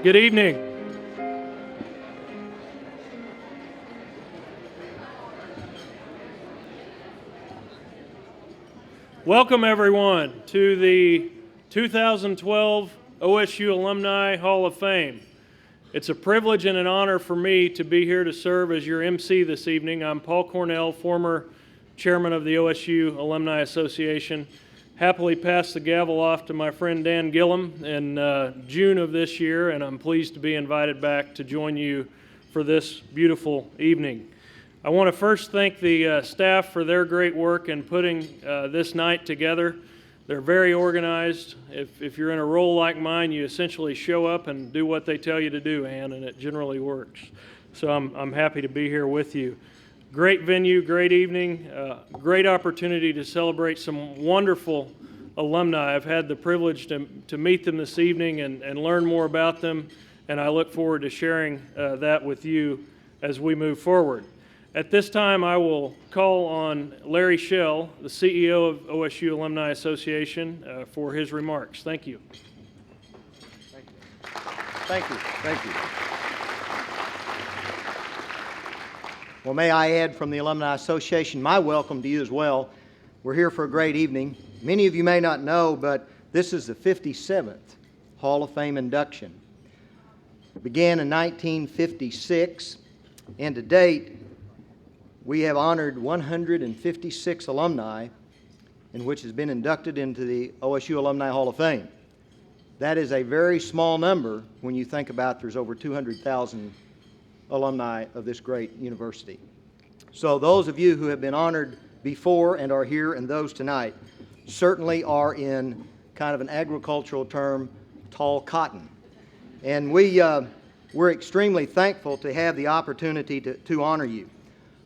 Good evening. Welcome, everyone, to the 2012 OSU Alumni Hall of Fame. It's a privilege and an honor for me to be here to serve as your MC this evening. I'm Paul Cornell, former chairman of the OSU Alumni Association. Happily passed the gavel off to my friend Dan Gillum in June of this year, and I'm pleased to be invited back to join you for this beautiful evening. I want to first thank the staff for their great work in putting this night together. They're very organized. If you're in a role like mine, you essentially show up and do what they tell you to do, Ann, and it generally works. So I'm happy to be here with you. Great venue, great evening, great opportunity to celebrate some wonderful alumni. I've had the privilege to meet them this evening and learn more about them, and I look forward to sharing that with you as we move forward. At this time, I will call on Larry Schell, the CEO of OSU Alumni Association, for his remarks. Thank you. Thank you. Thank you. Well, may I add from the Alumni Association my welcome to you as well. We're here for a great evening. Many of you may not know, but this is the 57th Hall of Fame induction. It began in 1956, and to date, we have honored 156 alumni, in which has been inducted into the OSU Alumni Hall of Fame. That is a very small number when you think about there's over 200,000 alumni of this great university. So those of you who have been honored before and are here, and those tonight, certainly are in kind of an agricultural term, tall cotton. And we're extremely thankful to have the opportunity to honor you.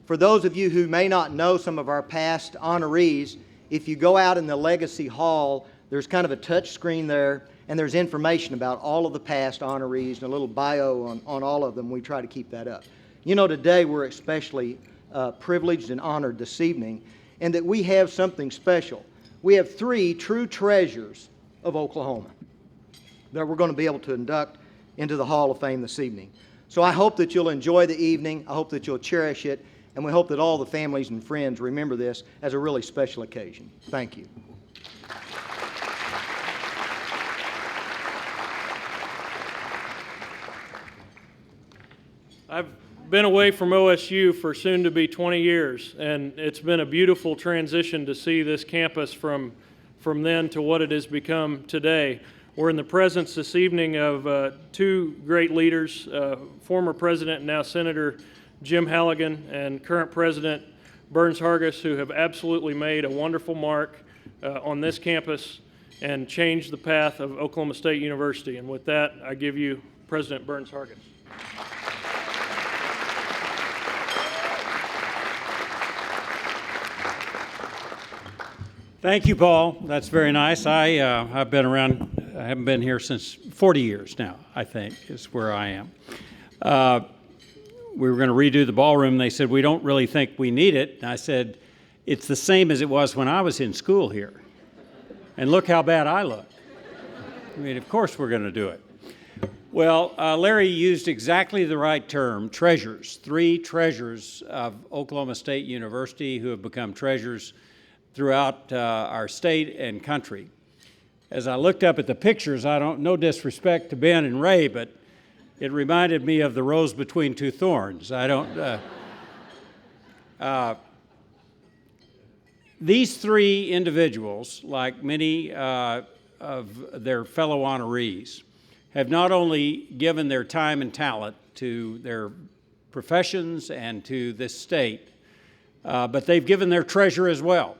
For those of you who may not know some of our past honorees, if you go out in the Legacy Hall, there's kind of a touch screen there, and there's information about all of the past honorees and a little bio on all of them. We try to keep that up. You know, today we're especially privileged and honored this evening, and that we have something special. We have 3 true treasures of Oklahoma that we're going to be able to induct into the Hall of Fame this evening. So I hope that you'll enjoy the evening. I hope that you'll cherish it, and we hope that all the families and friends remember this as a really special occasion. Thank you. I've been away from OSU for soon to be 20 years, and it's been a beautiful transition to see this campus from then to what it has become today. We're in the presence this evening of 2 great leaders, former President and now Senator Jim Halligan and current President Burns Hargis, who have absolutely made a wonderful mark on this campus and changed the path of Oklahoma State University. And with that, I give you President Burns Hargis. Thank you, Paul. That's very nice. I've been around, I haven't been here since 40 years now, I think, is where I am. We were going to redo the ballroom. They said, we don't really think we need it. And I said, it's the same as it was when I was in school here. And look how bad I look. I mean, of course we're going to do it. Well, Larry used exactly the right term, treasures. 3 treasures of Oklahoma State University who have become treasures throughout our state and country. As I looked up at the pictures, no disrespect to Ben and Ray, but it reminded me of the rose between 2 thorns. These 3 individuals, like many of their fellow honorees, have not only given their time and talent to their professions and to this state, but they've given their treasure as well.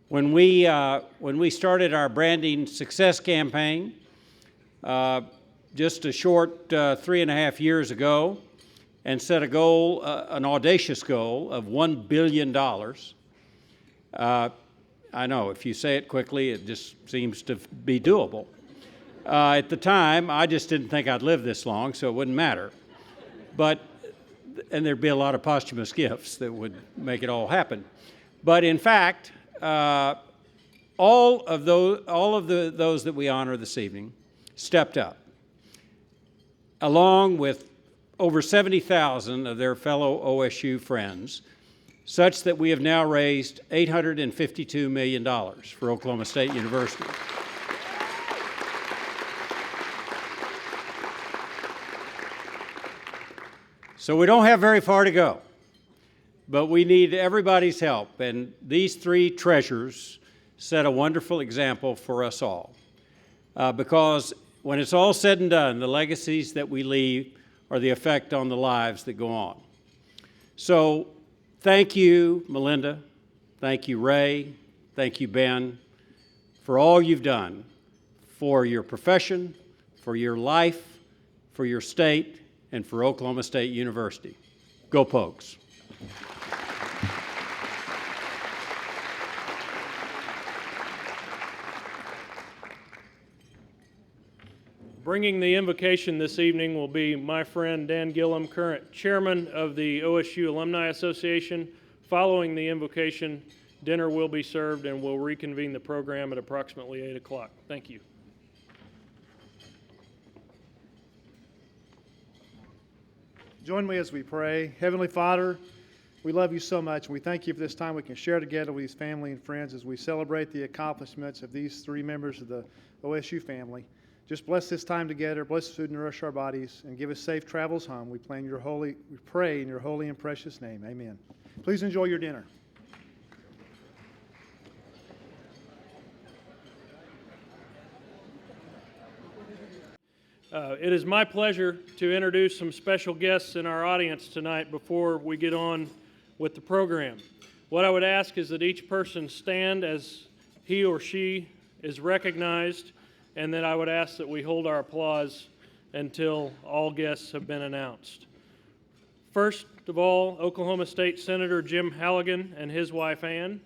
When we started our branding success campaign, just a short 3.5 years ago, and set a goal, an audacious goal of $1 billion. I know, if you say it quickly, it just seems to be doable. At the time, I just didn't think I'd live this long, so it wouldn't matter. And there'd be a lot of posthumous gifts that would make it all happen. But in fact, all of those that we honor this evening stepped up. along with over 70,000 of their fellow OSU friends, such that we have now raised $852 million for Oklahoma State University. So we don't have very far to go, but we need everybody's help, and these three treasures set a wonderful example for us all. Because when it's all said and done, the legacies that we leave are the effect on the lives that go on. So thank you, Malinda. Thank you, Ray. Thank you, Ben, for all you've done for your profession, for your life, for your state, and for Oklahoma State University. Go Pokes. Bringing the invocation this evening will be my friend Dan Gillum, current chairman of the OSU Alumni Association. Following the invocation, dinner will be served and we'll reconvene the program at approximately 8 o'clock. Thank you. Join me as we pray. Heavenly Father, we love you so much, and we thank you for this time we can share together with these family and friends as we celebrate the accomplishments of these three members of the OSU family. Just bless this time together, bless the food and nourish our bodies, and give us safe travels home. We pray in your holy and precious name. Amen. Please enjoy your dinner. It is my pleasure to introduce some special guests in our audience tonight before we get on with the program. What I would ask is that each person stand as he or she is recognized, and then I would ask that we hold our applause until all guests have been announced. First of all, Oklahoma State Senator Jim Halligan and his wife Ann.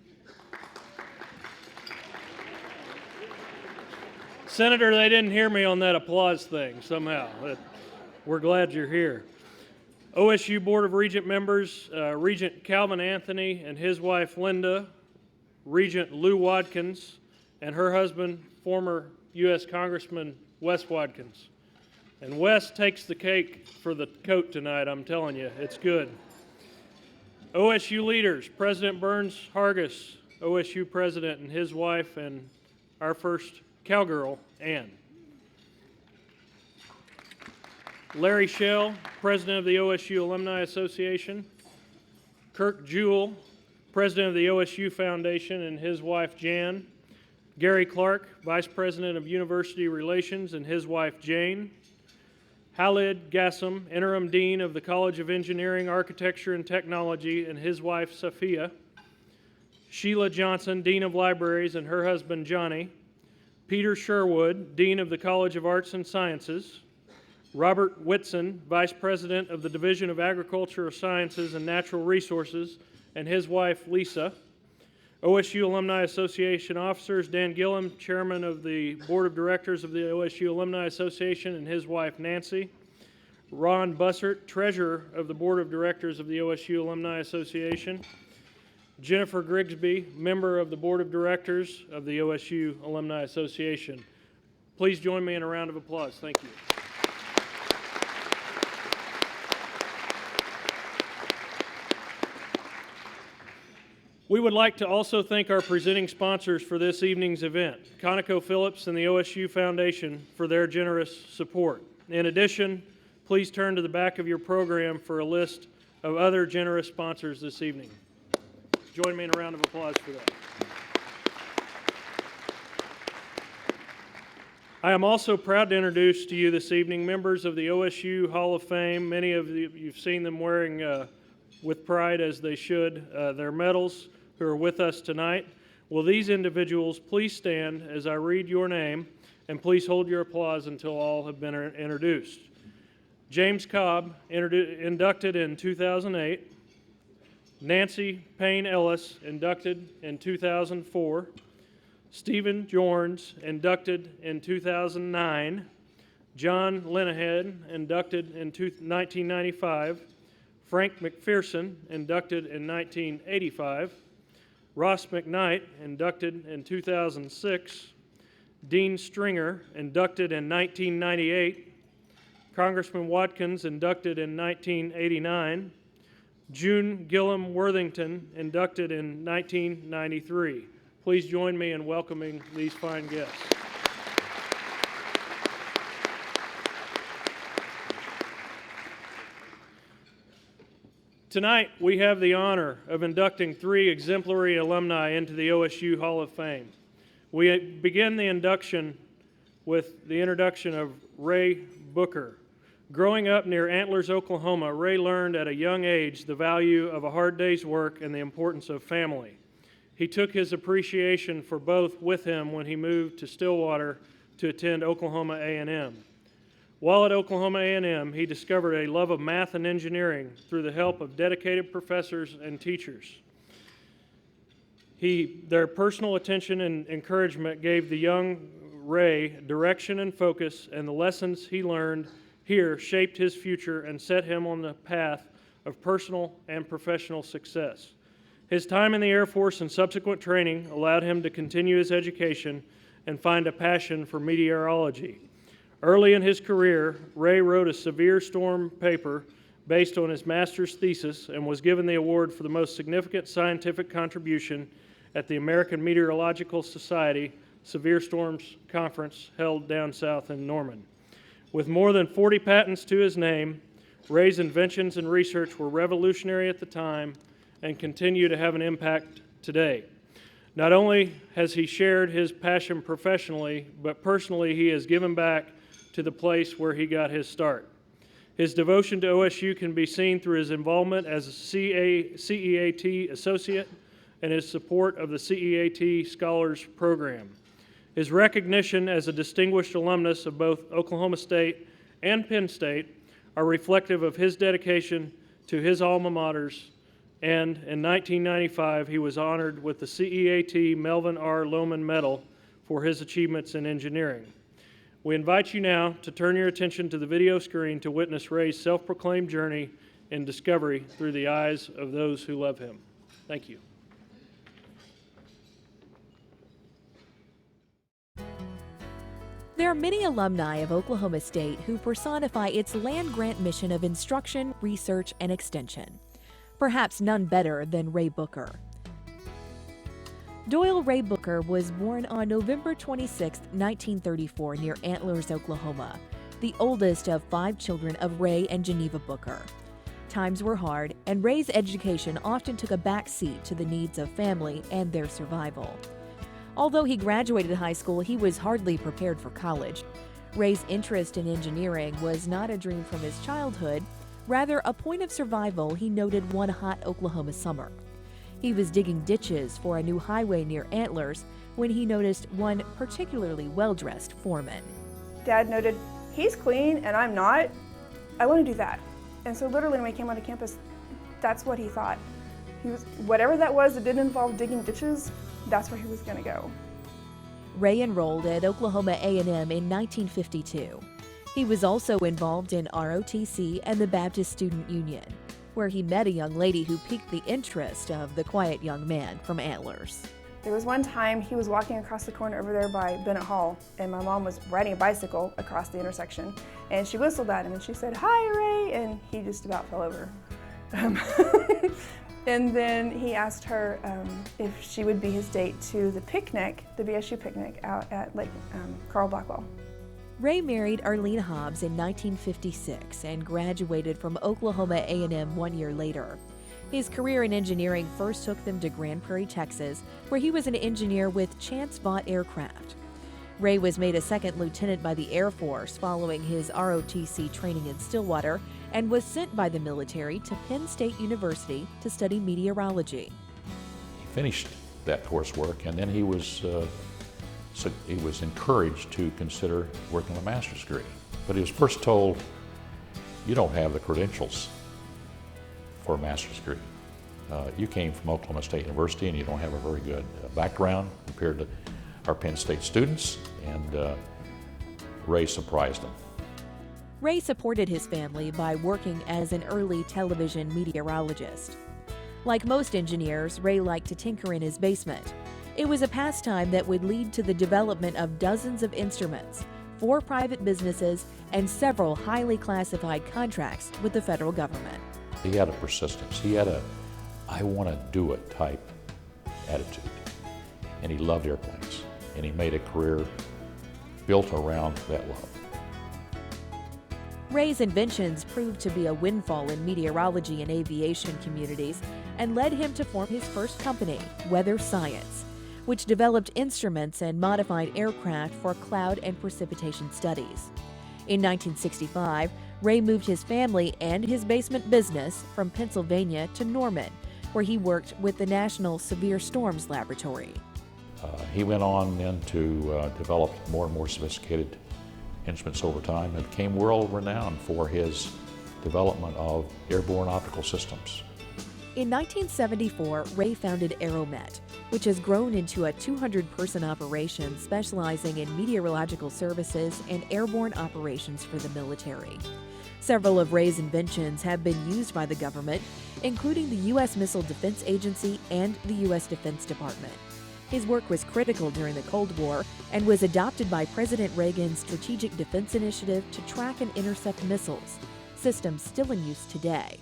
Senator, they didn't hear me on that applause thing somehow. But we're glad you're here. OSU Board of Regent members, Regent Calvin Anthony and his wife Linda, Regent Lou Watkins, and her husband, former U.S. Congressman Wes Watkins. And Wes takes the cake for the coat tonight, I'm telling you, it's good. OSU leaders, President Burns Hargis, OSU president, and his wife, and our first cowgirl, Ann. Larry Schell, president of the OSU Alumni Association. Kirk Jewell, president of the OSU Foundation, and his wife, Jan. Gary Clark, vice president of University Relations, and his wife, Jane. Khalid Gassam, interim dean of the College of Engineering, Architecture, and Technology, and his wife, Safia. Sheila Johnson, dean of libraries, and her husband, Johnny. Peter Sherwood, dean of the College of Arts and Sciences. Robert Whitson, vice president of the Division of Agricultural Sciences and Natural Resources, and his wife, Lisa. OSU Alumni Association officers, Dan Gillum, chairman of the board of directors of the OSU Alumni Association, and his wife, Nancy. Ron Bussert, treasurer of the board of directors of the OSU Alumni Association. Jennifer Grigsby, member of the board of directors of the OSU Alumni Association. Please join me in a round of applause. Thank you. We would like to also thank our presenting sponsors for this evening's event, ConocoPhillips and the OSU Foundation, for their generous support. In addition, please turn to the back of your program for a list of other generous sponsors this evening. Join me in a round of applause for that. I am also proud to introduce to you this evening members of the OSU Hall of Fame. Many of you, you've seen them wearing with pride, as they should, their medals, who are with us tonight. Will these individuals please stand as I read your name, and please hold your applause until all have been introduced. James Cobb, inducted in 2008. Nancy Payne Ellis, inducted in 2004. Stephen Jorns, inducted in 2009. John Linehead, inducted in 1995. Frank McPherson, inducted in 1985. Ross McKnight, inducted in 2006. Dean Stringer, inducted in 1998. Congressman Watkins, inducted in 1989. June Gillum Worthington, inducted in 1993. Please join me in welcoming these fine guests. Tonight, we have the honor of inducting 3 exemplary alumni into the OSU Hall of Fame. We begin the induction with the introduction of Ray Booker. Growing up near Antlers, Oklahoma, Ray learned at a young age the value of a hard day's work and the importance of family. He took his appreciation for both with him when he moved to Stillwater to attend Oklahoma A&M. While at Oklahoma A&M, he discovered a love of math and engineering through the help of dedicated professors and teachers. Their personal attention and encouragement gave the young Ray direction and focus, and the lessons he learned here shaped his future and set him on the path of personal and professional success. His time in the Air Force and subsequent training allowed him to continue his education and find a passion for meteorology. Early in his career, Ray wrote a severe storm paper based on his master's thesis and was given the award for the most significant scientific contribution at the American Meteorological Society Severe Storms Conference held down south in Norman. With more than 40 patents to his name, Ray's inventions and research were revolutionary at the time and continue to have an impact today. Not only has he shared his passion professionally, but personally he has given back to the place where he got his start. His devotion to OSU can be seen through his involvement as a CEAT associate and his support of the CEAT Scholars Program. His recognition as a distinguished alumnus of both Oklahoma State and Penn State are reflective of his dedication to his alma maters, and in 1995 he was honored with the CEAT Melvin R. Lohman Medal for his achievements in engineering. We invite you now to turn your attention to the video screen to witness Ray's self-proclaimed journey in discovery through the eyes of those who love him. Thank you. There are many alumni of Oklahoma State who personify its land-grant mission of instruction, research, and extension. Perhaps none better than Ray Booker. Doyle Ray Booker was born on November 26, 1934, near Antlers, Oklahoma, the oldest of 5 children of Ray and Geneva Booker. Times were hard, and Ray's education often took a back seat to the needs of family and their survival. Although he graduated high school, he was hardly prepared for college. Ray's interest in engineering was not a dream from his childhood, rather a point of survival he noted one hot Oklahoma summer. He was digging ditches for a new highway near Antlers when he noticed one particularly well-dressed foreman. Dad noted, he's clean and I'm not. I want to do that. And so literally when we came onto campus, that's what he thought. Whatever that was that didn't involve digging ditches, that's where he was going to go. Ray enrolled at Oklahoma A&M in 1952. He was also involved in ROTC and the Baptist Student Union, where he met a young lady who piqued the interest of the quiet young man from Antlers. There was one time he was walking across the corner over there by Bennett Hall, and my mom was riding a bicycle across the intersection, and she whistled at him and she said, "Hi, Ray," and he just about fell over. And then he asked her if she would be his date to the picnic, the BSU picnic out at Lake Carl Blackwell. Ray married Arlene Hobbs in 1956 and graduated from Oklahoma A&M 1 year later. His career in engineering first took them to Grand Prairie, Texas, where he was an engineer with Chance Vought Aircraft. Ray was made a second lieutenant by the Air Force following his ROTC training in Stillwater and was sent by the military to Penn State University to study meteorology. He finished that coursework, and then he was encouraged to consider working on a master's degree. But he was first told, you don't have the credentials for a master's degree. You came from Oklahoma State University and you don't have a very good background compared to our Penn State students, and Ray surprised him. Ray supported his family by working as an early television meteorologist. Like most engineers, Ray liked to tinker in his basement. It was a pastime that would lead to the development of dozens of instruments, 4 private businesses, and several highly classified contracts with the federal government. He had a persistence. He had a I want to do it type attitude. And he loved airplanes. And he made a career built around that love. Ray's inventions proved to be a windfall in meteorology and aviation communities and led him to form his first company, Weather Science, which developed instruments and modified aircraft for cloud and precipitation studies. In 1965, Ray moved his family and his basement business from Pennsylvania to Norman, where he worked with the National Severe Storms Laboratory. He went on then to develop more and more sophisticated instruments over time and became world renowned for his development of airborne optical systems. In 1974, Ray founded Aeromet, which has grown into a 200-person operation specializing in meteorological services and airborne operations for the military. Several of Ray's inventions have been used by the government, including the U.S. Missile Defense Agency and the U.S. Defense Department. His work was critical during the Cold War and was adopted by President Reagan's Strategic Defense Initiative to track and intercept missiles, systems still in use today.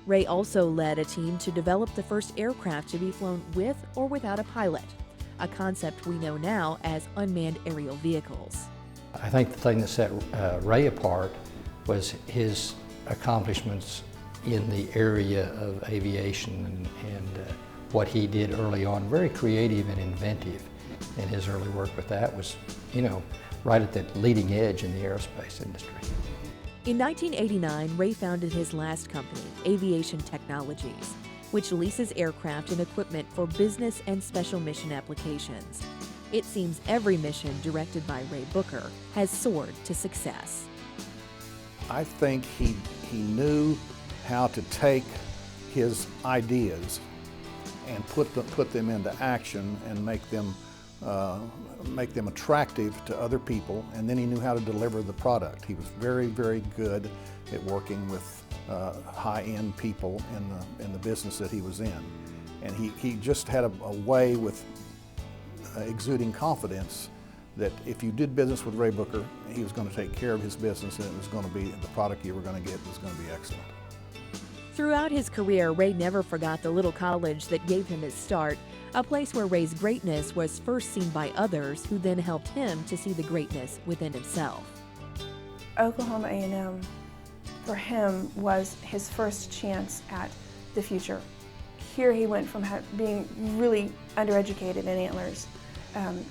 Ray also led a team to develop the first aircraft to be flown with or without a pilot, a concept we know now as unmanned aerial vehicles. I think the thing that set Ray apart was his accomplishments in the area of aviation and what he did early on. Very creative and inventive in his early work with that was, right at the leading edge in the aerospace industry. In 1989, Ray founded his last company, Aviation Technologies, which leases aircraft and equipment for business and special mission applications. It seems every mission directed by Ray Booker has soared to success. I think he knew how to take his ideas and put them into action and make them attractive to other people, and then he knew how to deliver the product. He was very, very good at working with high-end people in the business that he was in. And he just had a way with exuding confidence that if you did business with Ray Booker, he was going to take care of his business, and it was going to be, the product you were going to get was going to be excellent. Throughout his career, Ray never forgot the little college that gave him his start, a place where Ray's greatness was first seen by others who then helped him to see the greatness within himself. Oklahoma A&M, for him, was his first chance at the future. Here he went from being really undereducated in Antlers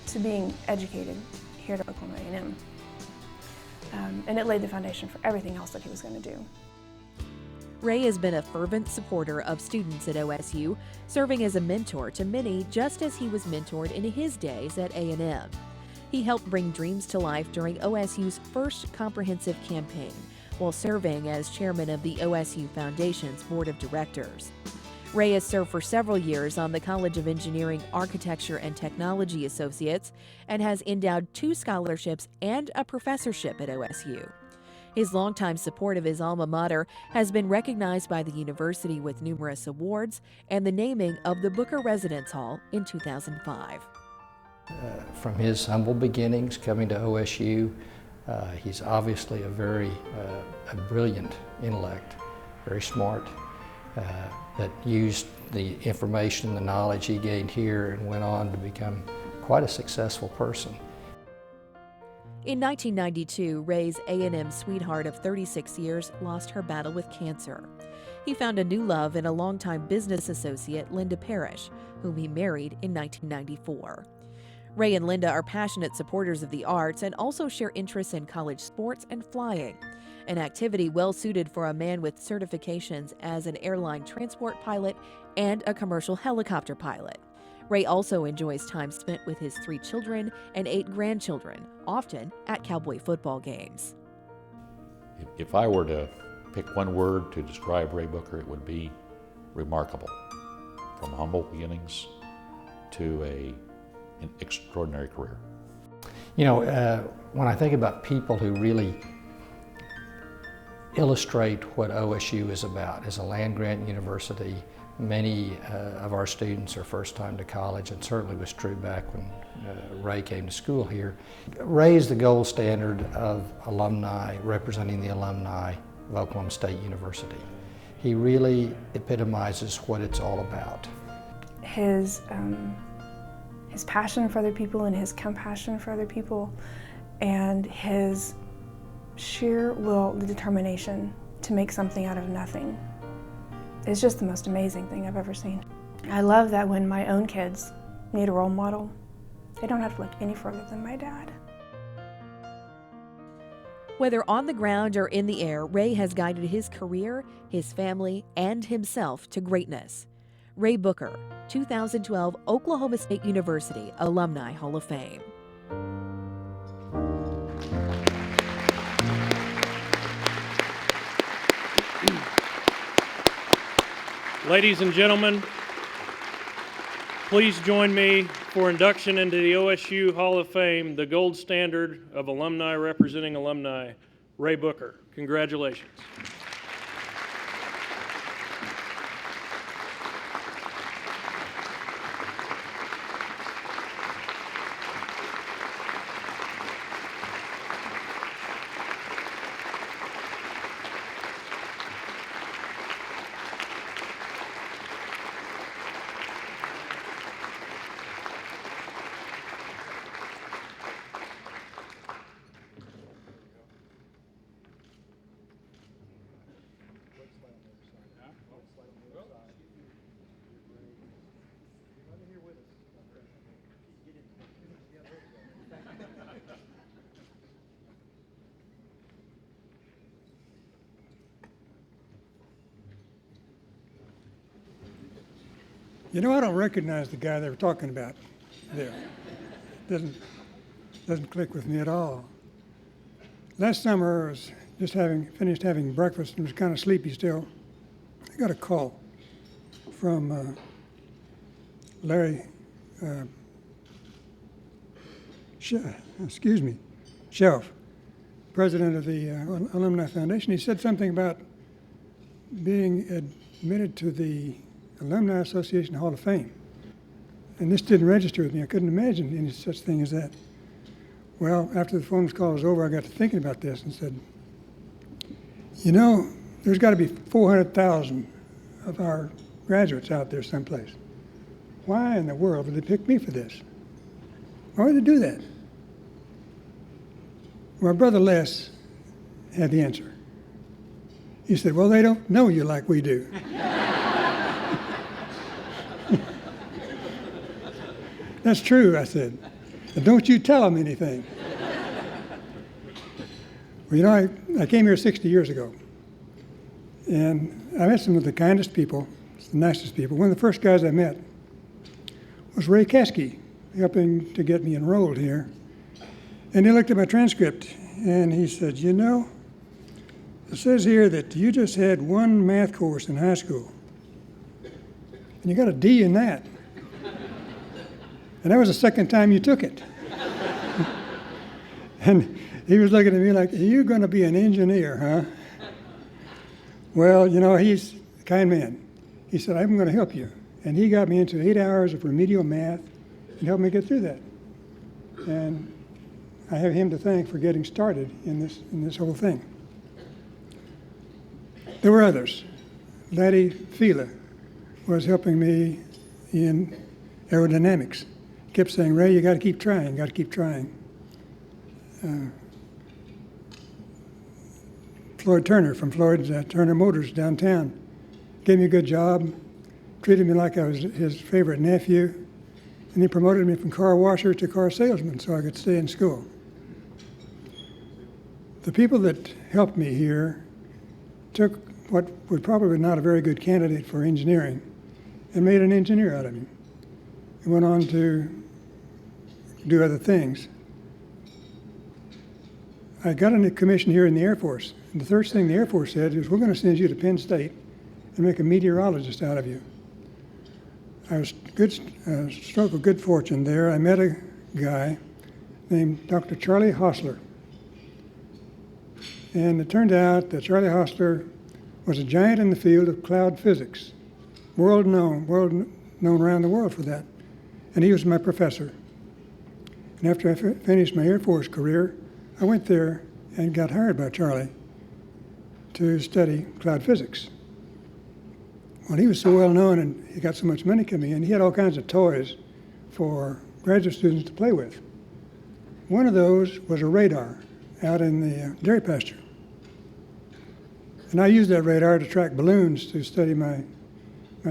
to being educated here at Oklahoma A&M. And it laid the foundation for everything else that he was going to do. Ray has been a fervent supporter of students at OSU, serving as a mentor to many just as he was mentored in his days at A&M. He helped bring dreams to life during OSU's first comprehensive campaign, while serving as chairman of the OSU Foundation's board of directors. Ray has served for several years on the College of Engineering, Architecture, and Technology Associates and has endowed 2 scholarships and a professorship at OSU. His longtime support of his alma mater has been recognized by the university with numerous awards and the naming of the Booker Residence Hall in 2005. From his humble beginnings coming to OSU, he's obviously a very brilliant intellect, very smart, that used the information, the knowledge he gained here and went on to become quite a successful person. In 1992, Ray's A&M sweetheart of 36 years lost her battle with cancer. He found a new love in a longtime business associate, Linda Parrish, whom he married in 1994. Ray and Linda are passionate supporters of the arts and also share interests in college sports and flying, an activity well suited for a man with certifications as an airline transport pilot and a commercial helicopter pilot. Ray also enjoys time spent with his 3 children and 8 grandchildren, often at Cowboy football games. If I were to pick one word to describe Ray Booker, it would be remarkable. From humble beginnings to an extraordinary career. When I think about people who really illustrate what OSU is about as a land-grant university Many of our students are first time to college, and certainly was true back when Ray came to school here. Ray is the gold standard of alumni representing the alumni of Oklahoma State University. He really epitomizes what it's all about. His passion for other people and his compassion for other people, and his sheer will, the determination to make something out of nothing. It's just the most amazing thing I've ever seen. I love that when my own kids need a role model, they don't have to look any further than my dad. Whether on the ground or in the air, Ray has guided his career, his family, and himself to greatness. Ray Booker, 2012 Oklahoma State University Alumni Hall of Fame. Ladies and gentlemen, please join me for induction into the OSU Hall of Fame, the gold standard of alumni representing alumni, Ray Booker. Congratulations. You know, I don't recognize the guy they were talking about there. Doesn't click with me at all. Last summer, I was just finished having breakfast and was kind of sleepy still. I got a call from Larry, Shelf, president of the Alumni Foundation. He said something about being admitted to the Alumni Association Hall of Fame. And this didn't register with me. I couldn't imagine any such thing as that. Well, after the phone call was over, I got to thinking about this and said, you know, there's got to be 400,000 of our graduates out there someplace. Why in the world would they pick me for this? Why would they do that? My brother Les had the answer. He said, well, they don't know you like we do. That's true, I said. And don't you tell them anything. Well, you know, I came here 60 years ago, and I met some of the kindest people, the nicest people. One of the first guys I met was Ray Caskey, helping to get me enrolled here. And he looked at my transcript, and he said, you know, it says here that you just had one math course in high school, and you got a D in that. And that was the second time you took it. And he was looking at me like, are you going to be an engineer, huh? Well, you know, he's a kind man. He said, I'm going to help you. And he got me into 8 hours of remedial math and helped me get through that. And I have him to thank for getting started in this whole thing. There were others. Laddie Fila was helping me in aerodynamics. Kept saying, Ray, you got to keep trying, got to keep trying. Floyd Turner from Floyd Turner Motors downtown gave me a good job, treated me like I was his favorite nephew, and he promoted me from car washer to car salesman so I could stay in school. The people that helped me here took what was probably not a very good candidate for engineering and made an engineer out of him. He went on to do other things. I got a commission here in the Air Force. And the first thing the Air Force said is, we're going to send you to Penn State and make a meteorologist out of you. I was stroke of good fortune there. I met a guy named Dr. Charlie Hostler. And it turned out that Charlie Hostler was a giant in the field of cloud physics. world known around the world for that. And he was my professor. And after I finished my Air Force career, I went there and got hired by Charlie to study cloud physics. Well, he was so well known and he got so much money coming in, he had all kinds of toys for graduate students to play with. One of those was a radar out in the dairy pasture. And I used that radar to track balloons to study my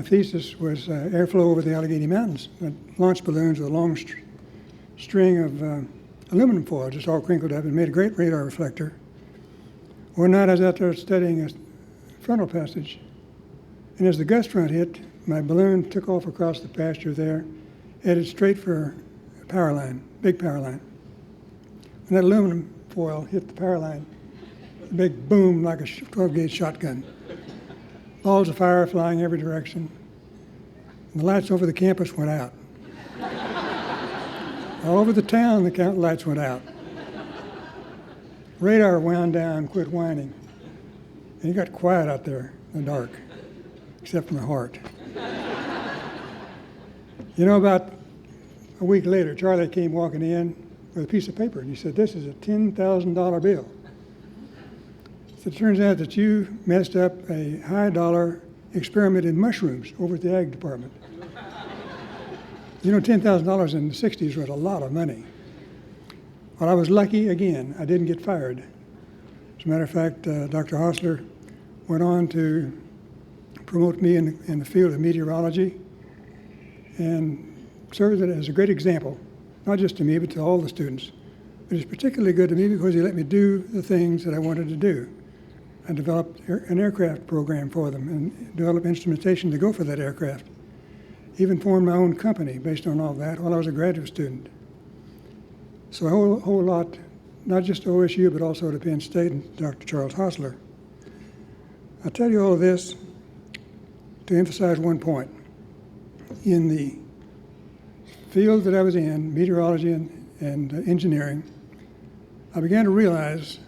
thesis was airflow over the Allegheny Mountains. I launched balloons with a long string of aluminum foil, just all crinkled up, and made a great radar reflector. One night I was out there studying a frontal passage, and as the gust front hit, my balloon took off across the pasture there, headed straight for a power line, big power line. And that aluminum foil hit the power line, a big boom like a 12-gauge shotgun. Balls of fire flying every direction. And the lights over the campus went out. All over the town, the lights went out. Radar wound down, quit whining. And it got quiet out there in the dark, except for my heart. You know, about a week later, Charlie came walking in with a piece of paper, and he said, "This is a $10,000 bill. So it turns out that you messed up a high-dollar experiment in mushrooms over at the Ag Department." You know, $10,000 in the 60s was a lot of money. Well, I was lucky again. I didn't get fired. As a matter of fact, Dr. Hostler went on to promote me in the field of meteorology and served as a great example, not just to me, but to all the students. But it's particularly good to me because he let me do the things that I wanted to do. I developed an aircraft program for them and developed instrumentation to go for that aircraft. Even formed my own company based on all that while I was a graduate student. So a whole lot, not just to OSU, but also to Penn State and Dr. Charles Hostler. I tell you all of this to emphasize one point. In the field that I was in, meteorology and engineering, I began to realize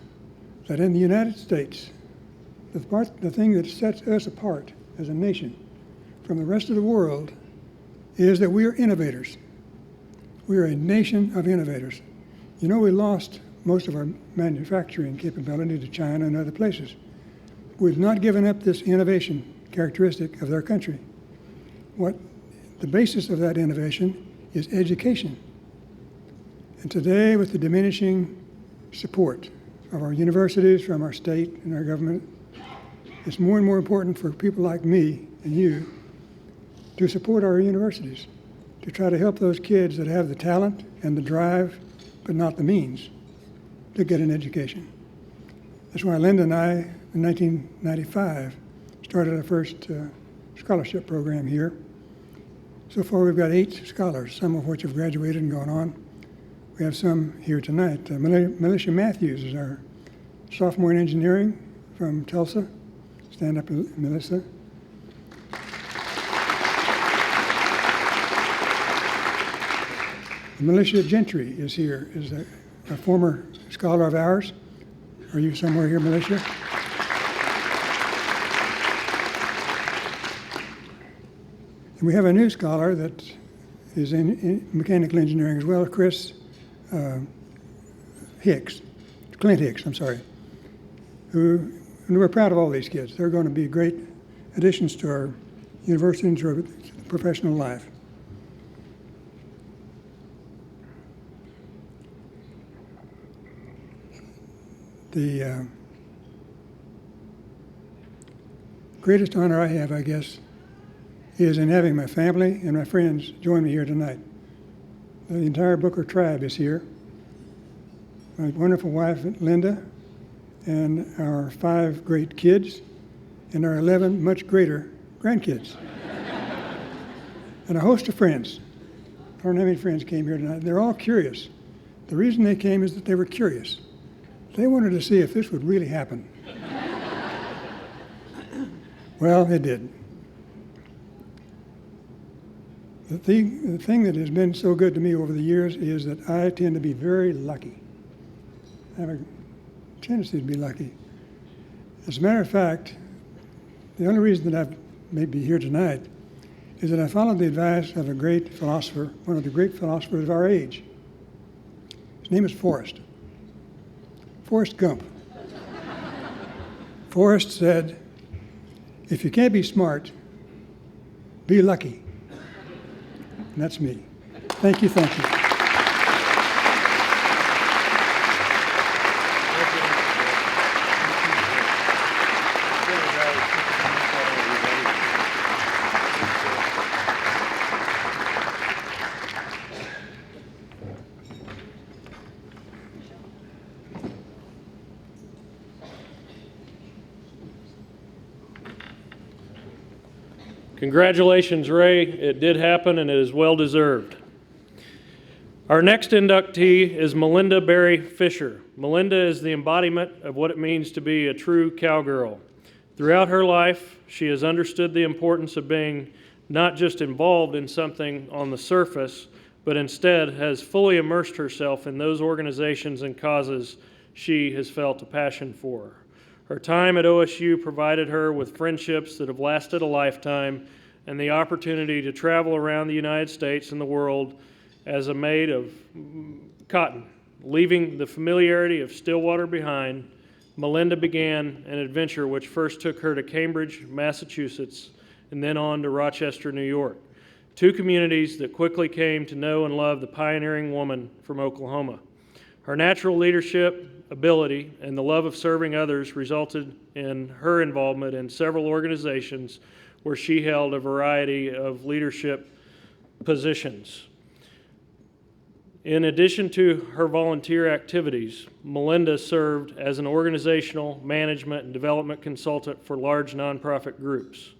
that in the United States, the thing that sets us apart as a nation from the rest of the world is that we are innovators. We are a nation of innovators. You know, we lost most of our manufacturing capability to China and other places. We've not given up this innovation characteristic of their country. What the basis of that innovation is education. And today, with the diminishing support of our universities, from our state and our government, it's more and more important for people like me and you to support our universities, to try to help those kids that have the talent and the drive, but not the means, to get an education. That's why Linda and I, in 1995, started our first scholarship program here. So far, we've got 8 scholars, some of which have graduated and gone on. We have some here tonight. Melissa Matthews is our sophomore in engineering from Tulsa. Stand up, Melissa. Militia Gentry is here, is a former scholar of ours. Are you somewhere here, Militia? And we have a new scholar that is in mechanical engineering as well, Clint Hicks, I'm sorry, and we're proud of all these kids. They're going to be great additions to our university and to our professional life. The greatest honor I have, I guess, is in having my family and my friends join me here tonight. The entire Booker tribe is here. My wonderful wife, Linda, and our 5 great kids, and our 11 much greater grandkids. And a host of friends. I don't know how many friends came here tonight. They're all curious. The reason they came is that they were curious. They wanted to see if this would really happen. Well, it did. The thing that has been so good to me over the years is that I tend to be very lucky. I have a tendency to be lucky. As a matter of fact, the only reason that I may be here tonight is that I followed the advice of a great philosopher, one of the great philosophers of our age. His name is Forrest Gump. Forrest said, if you can't be smart, be lucky. And that's me. Thank you, thank you. Congratulations, Ray. It did happen, and it is well deserved. Our next inductee is Melinda Fischer. Melinda is the embodiment of what it means to be a true cowgirl. Throughout her life, she has understood the importance of being not just involved in something on the surface, but instead has fully immersed herself in those organizations and causes she has felt a passion for. Her time at OSU provided her with friendships that have lasted a lifetime and the opportunity to travel around the United States and the world as a maid of cotton. Leaving the familiarity of Stillwater behind, Malinda began an adventure which first took her to Cambridge, Massachusetts, and then on to Rochester, New York, two communities that quickly came to know and love the pioneering woman from Oklahoma. Her natural leadership, ability, and the love of serving others resulted in her involvement in several organizations where she held a variety of leadership positions. In addition to her volunteer activities, Malinda served as an organizational, management, and development consultant for large nonprofit groups.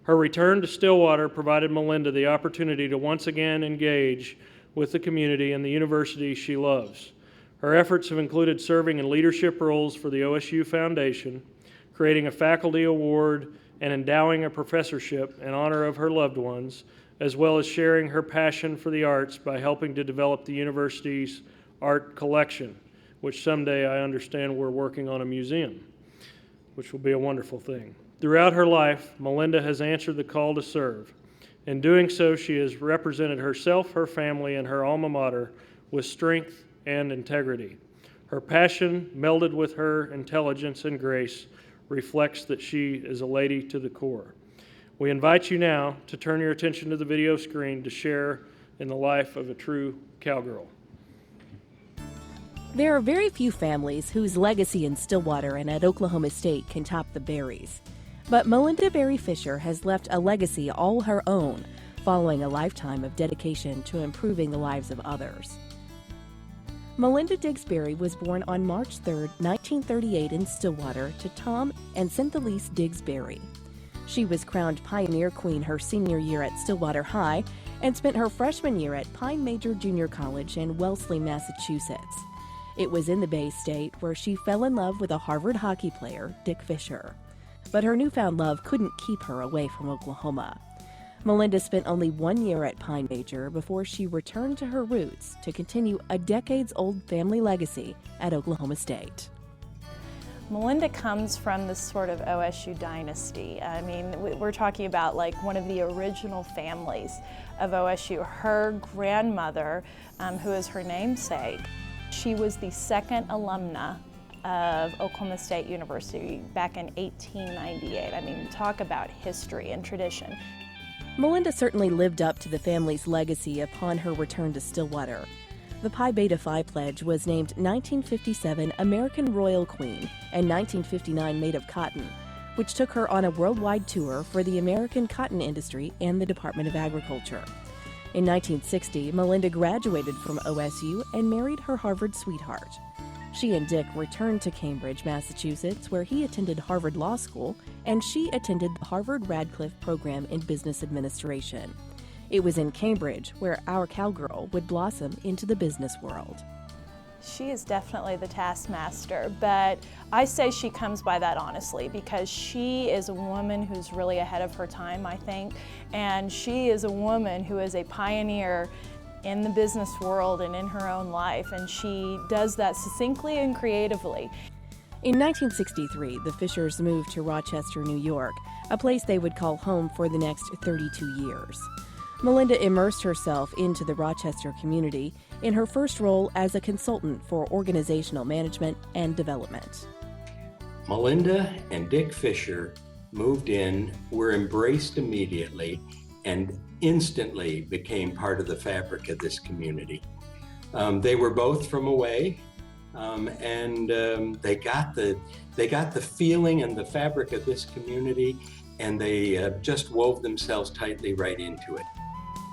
Her return to Stillwater provided Malinda the opportunity to once again engage with the community and the university she loves. Her efforts have included serving in leadership roles for the OSU Foundation, creating a faculty award, and endowing a professorship in honor of her loved ones, as well as sharing her passion for the arts by helping to develop the university's art collection, which someday I understand we're working on a museum, which will be a wonderful thing. Throughout her life, Malinda has answered the call to serve. In doing so, she has represented herself, her family, and her alma mater with strength and integrity. Her passion, melded with her intelligence and grace, reflects that she is a lady to the core. We invite you now to turn your attention to the video screen to share in the life of a true cowgirl. There are very few families whose legacy in Stillwater and at Oklahoma State can top the Berries. But Melinda Fischer has left a legacy all her own, following a lifetime of dedication to improving the lives of others. Melinda Diggs-Berry was born on March 3, 1938 in Stillwater to Tom and Cynthalise Diggs-Berry. She was crowned Pioneer Queen her senior year at Stillwater High and spent her freshman year at Pine Major Junior College in Wellesley, Massachusetts. It was in the Bay State where she fell in love with a Harvard hockey player, Dick Fisher. But her newfound love couldn't keep her away from Oklahoma. Melinda spent only 1 year at Pine Major before she returned to her roots to continue a decades-old family legacy at Oklahoma State. Melinda comes from this sort of OSU dynasty. I mean, we're talking about like one of the original families of OSU. Her grandmother, who is her namesake, she was the second alumna of Oklahoma State University back in 1898. I mean, talk about history and tradition. Melinda certainly lived up to the family's legacy upon her return to Stillwater. The Pi Beta Phi Pledge was named 1957 American Royal Queen and 1959 Made of Cotton, which took her on a worldwide tour for the American cotton industry and the Department of Agriculture. In 1960, Melinda graduated from OSU and married her Harvard sweetheart. She and Dick returned to Cambridge, Massachusetts, where he attended Harvard Law School, and she attended the Harvard Radcliffe program in business administration. It was in Cambridge where our cowgirl would blossom into the business world. She is definitely the taskmaster, but I say she comes by that honestly because she is a woman who's really ahead of her time, I think, and she is a woman who is a pioneer in the business world and in her own life, and she does that succinctly and creatively. In 1963, the Fischers moved to Rochester, New York, a place they would call home for the next 32 years. Malinda immersed herself into the Rochester community in her first role as a consultant for organizational management and development. Melinda and Dick Fischer moved in, were embraced immediately, and instantly became part of the fabric of this community. They were both from away, and they got the feeling and the fabric of this community, and they just wove themselves tightly right into it.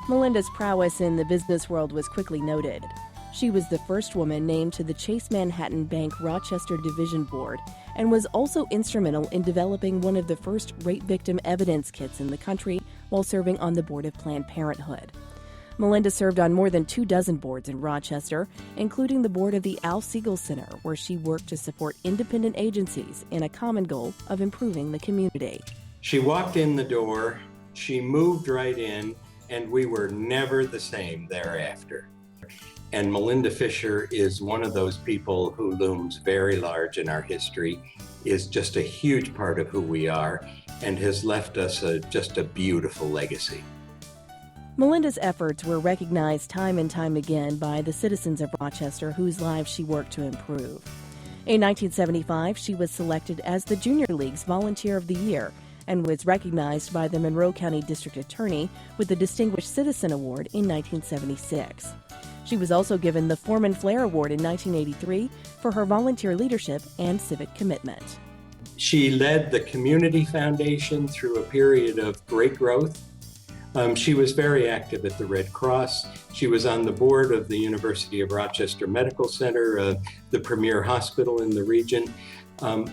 Melinda's prowess in the business world was quickly noted. She was the first woman named to the Chase Manhattan Bank Rochester Division Board and was also instrumental in developing one of the first rape victim evidence kits in the country while serving on the board of Planned Parenthood. Melinda served on more than 24 boards in Rochester, including the board of the Al Siegel Center, where she worked to support independent agencies in a common goal of improving the community. She walked in the door, she moved right in, and we were never the same thereafter. And Melinda Fischer is one of those people who looms very large in our history, is just a huge part of who we are, and has left us just a beautiful legacy. Melinda's efforts were recognized time and time again by the citizens of Rochester whose lives she worked to improve. In 1975, she was selected as the Junior League's Volunteer of the Year and was recognized by the Monroe County District Attorney with the Distinguished Citizen Award in 1976. She was also given the Foreman Flair Award in 1983 for her volunteer leadership and civic commitment. She led the Community Foundation through a period of great growth. She was very active at the Red Cross. She was on the board of the University of Rochester Medical Center, the premier hospital in the region.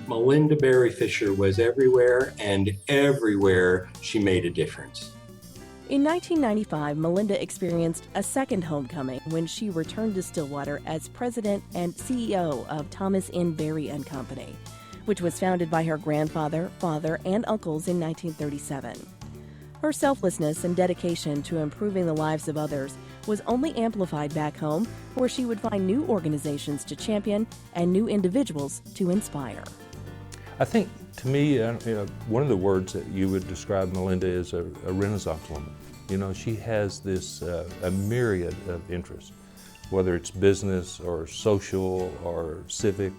Melinda Barry Fischer was everywhere, and everywhere she made a difference. In 1995, Melinda experienced a second homecoming when she returned to Stillwater as president and CEO of Thomas N. Barry & Company, which was founded by her grandfather, father, and uncles in 1937. Her selflessness and dedication to improving the lives of others was only amplified back home, where she would find new organizations to champion and new individuals to inspire. I think, to me, one of the words that you would describe Melinda is a Renaissance woman. You know, she has this a myriad of interests, whether it's business or social or civic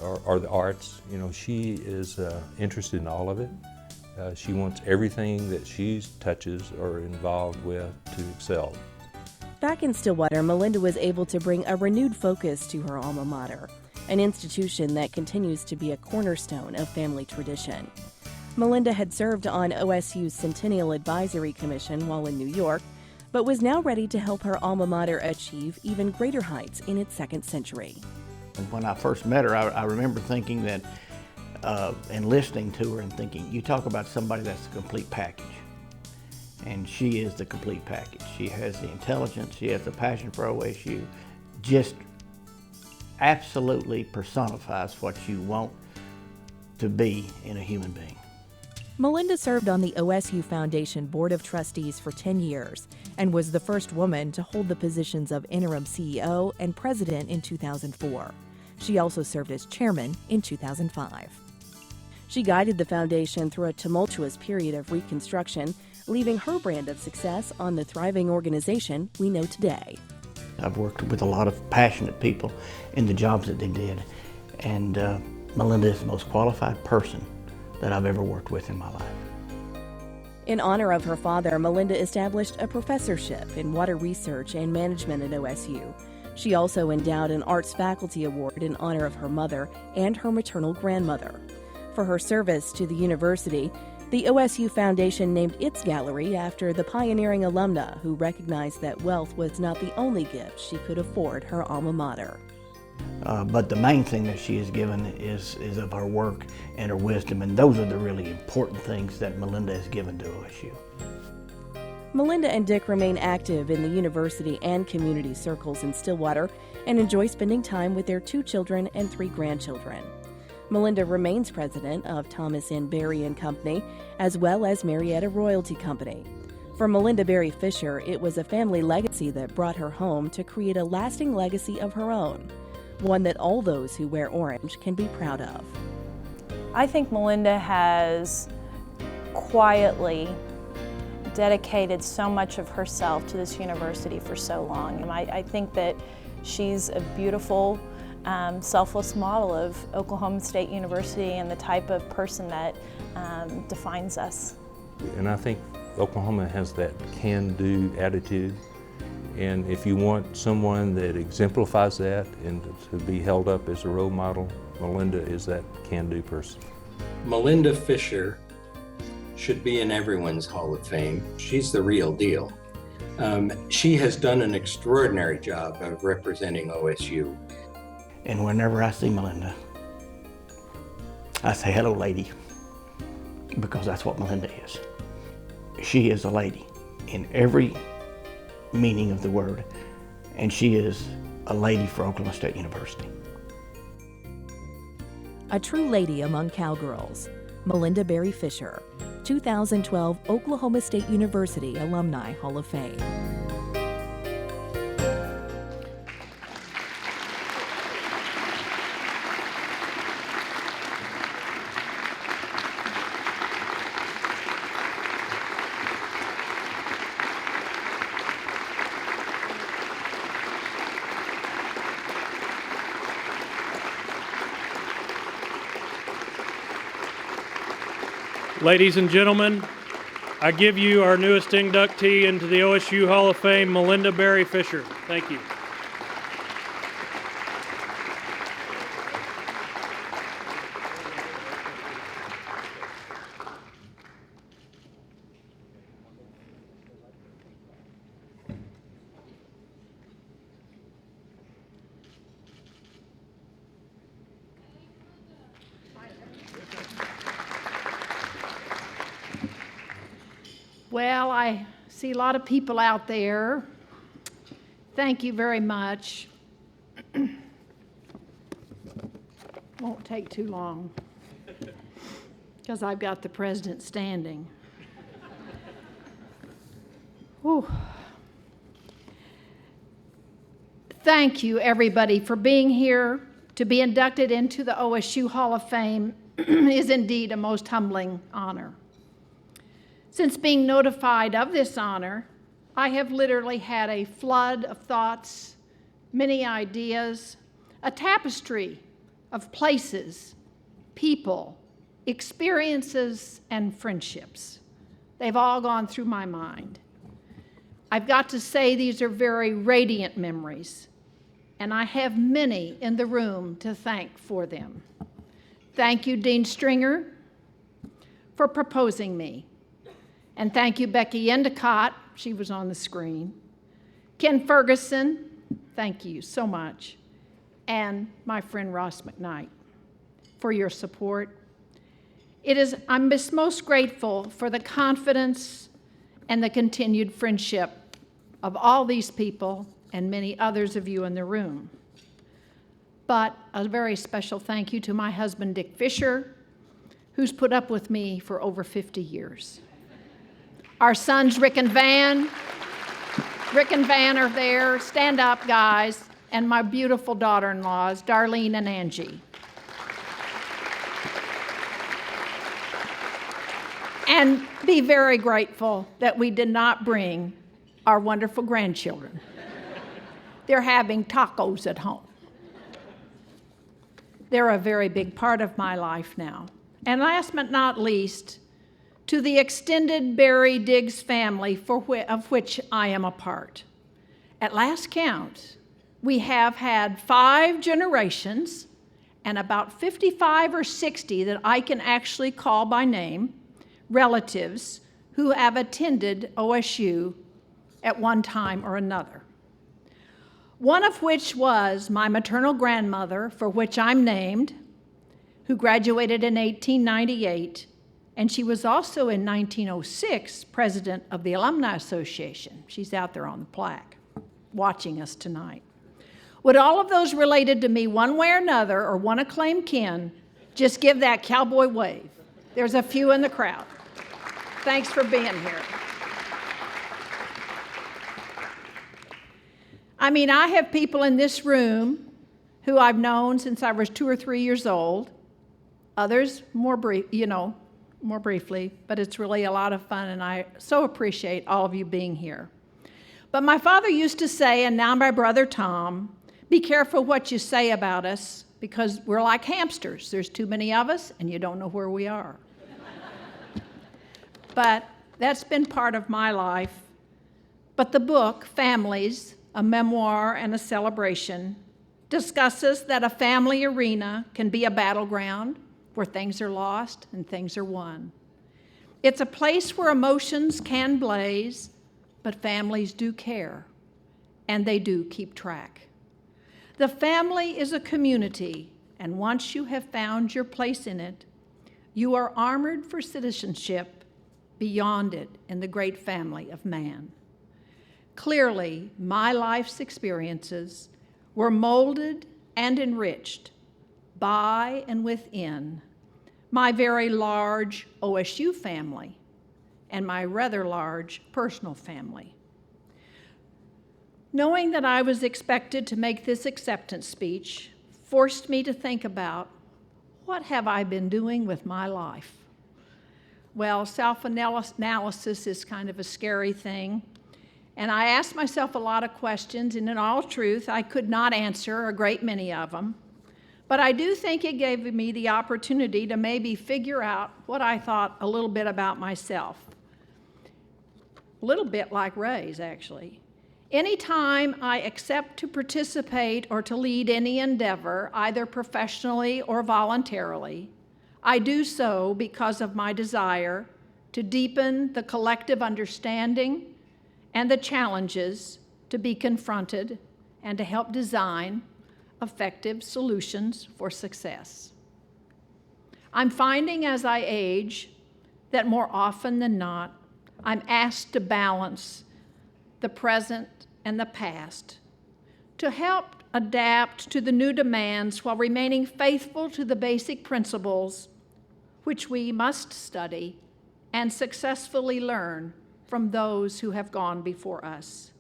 or the arts. You know, she is interested in all of it. She wants everything that she touches or involved with to excel. Back in Stillwater, Melinda was able to bring a renewed focus to her alma mater, an institution that continues to be a cornerstone of family tradition. Melinda had served on OSU's Centennial Advisory Commission while in New York, but was now ready to help her alma mater achieve even greater heights in its second century. When I first met her, I remember thinking that, and listening to her and thinking, you talk about somebody that's a complete package. And she is the complete package. She has the intelligence, she has the passion for OSU, just absolutely personifies what you want to be in a human being. Melinda served on the OSU Foundation Board of Trustees for 10 years and was the first woman to hold the positions of interim CEO and president in 2004. She also served as chairman in 2005. She guided the foundation through a tumultuous period of reconstruction, leaving her brand of success on the thriving organization we know today. I've worked with a lot of passionate people in the jobs that they did, and Melinda is the most qualified person that I've ever worked with in my life. In honor of her father, Melinda established a professorship in water research and management at OSU. She also endowed an Arts Faculty Award in honor of her mother and her maternal grandmother. For her service to the university, the OSU Foundation named its gallery after the pioneering alumna who recognized that wealth was not the only gift she could afford her alma mater. But the main thing that she has given is of her work and her wisdom, and those are the really important things that Melinda has given to OSU. Melinda and Dick remain active in the university and community circles in Stillwater and enjoy spending time with their 2 children and 3 grandchildren. Melinda remains president of Thomas N. Barry & Company, as well as Marietta Royalty Company. For Melinda Barry Fischer, it was a family legacy that brought her home to create a lasting legacy of her own. one that all those who wear orange can be proud of. I think Malinda has quietly dedicated so much of herself to this university for so long. And I think that she's a beautiful, selfless model of Oklahoma State University and the type of person that defines us. And I think Oklahoma has that can-do attitude. And if you want someone that exemplifies that and to be held up as a role model, Malinda is that can-do person. Melinda Fischer should be in everyone's Hall of Fame. She's the real deal. She has done an extraordinary job of representing OSU. And whenever I see Malinda, I say, hello, lady, because that's what Malinda is. She is a lady in every meaning of the word, and she is a lady for Oklahoma State University. A true lady among cowgirls, Melinda Berry Fischer, 2012 Oklahoma State University Alumni Hall of Fame. Ladies and gentlemen, I give you our newest inductee into the OSU Hall of Fame, Melinda Berry Fischer. Thank you. Well, I see a lot of people out there. Thank you very much. Won't take too long because I've got the president standing. Whew. Thank you, everybody, for being here. To be inducted into the OSU Hall of Fame is indeed a most humbling honor. Since being notified of this honor, I have literally had a flood of thoughts, many ideas, a tapestry of places, people, experiences, and friendships. They've all gone through my mind. I've got to say these are very radiant memories, and I have many in the room to thank for them. Thank you, Dean Stringer, for proposing me. And thank you, Becky Endicott, she was on the screen. Ken Ferguson, thank you so much. And my friend Ross McKnight for your support. I'm most grateful for the confidence and the continued friendship of all these people and many others of you in the room. But a very special thank you to my husband, Dick Fischer, who's put up with me for over 50 years. Our sons, Rick and Van are there. Stand up, guys. And my beautiful daughter-in-laws, Darlene and Angie. And be very grateful that we did not bring our wonderful grandchildren. They're having tacos at home. They're a very big part of my life now. And last but not least, to the extended Berry Diggs family of which I am a part. At last count, we have had 5 generations and about 55 or 60 that I can actually call by name, relatives who have attended OSU at one time or another. One of which was my maternal grandmother, for which I'm named, who graduated in 1898, and she was also in 1906 president of the Alumni Association. She's out there on the plaque watching us tonight. Would all of those related to me one way or another or want to claim kin, just give that cowboy wave. There's a few in the crowd. Thanks for being here. I mean, I have people in this room who I've known since I was 2 or 3 years old. Others more briefly, but it's really a lot of fun, and I so appreciate all of you being here. But my father used to say, and now my brother Tom, be careful what you say about us, because we're like hamsters. There's too many of us, and you don't know where we are. But that's been part of my life. But the book, Families, a Memoir and a Celebration, discusses that a family arena can be a battleground where things are lost and things are won. It's a place where emotions can blaze, but families do care, and they do keep track. The family is a community, and once you have found your place in it, you are armored for citizenship beyond it in the great family of man. Clearly, my life's experiences were molded and enriched by and within my very large OSU family and my rather large personal family. Knowing that I was expected to make this acceptance speech forced me to think about, what have I been doing with my life? Well, self-analysis is kind of a scary thing, and I asked myself a lot of questions, and in all truth, I could not answer a great many of them. But I do think it gave me the opportunity to maybe figure out what I thought a little bit about myself. A little bit like Ray's, actually. Anytime I accept to participate or to lead any endeavor, either professionally or voluntarily, I do so because of my desire to deepen the collective understanding and the challenges to be confronted and to help design effective solutions for success. I'm finding as I age that more often than not, I'm asked to balance the present and the past, to help adapt to the new demands while remaining faithful to the basic principles which we must study and successfully learn from those who have gone before us.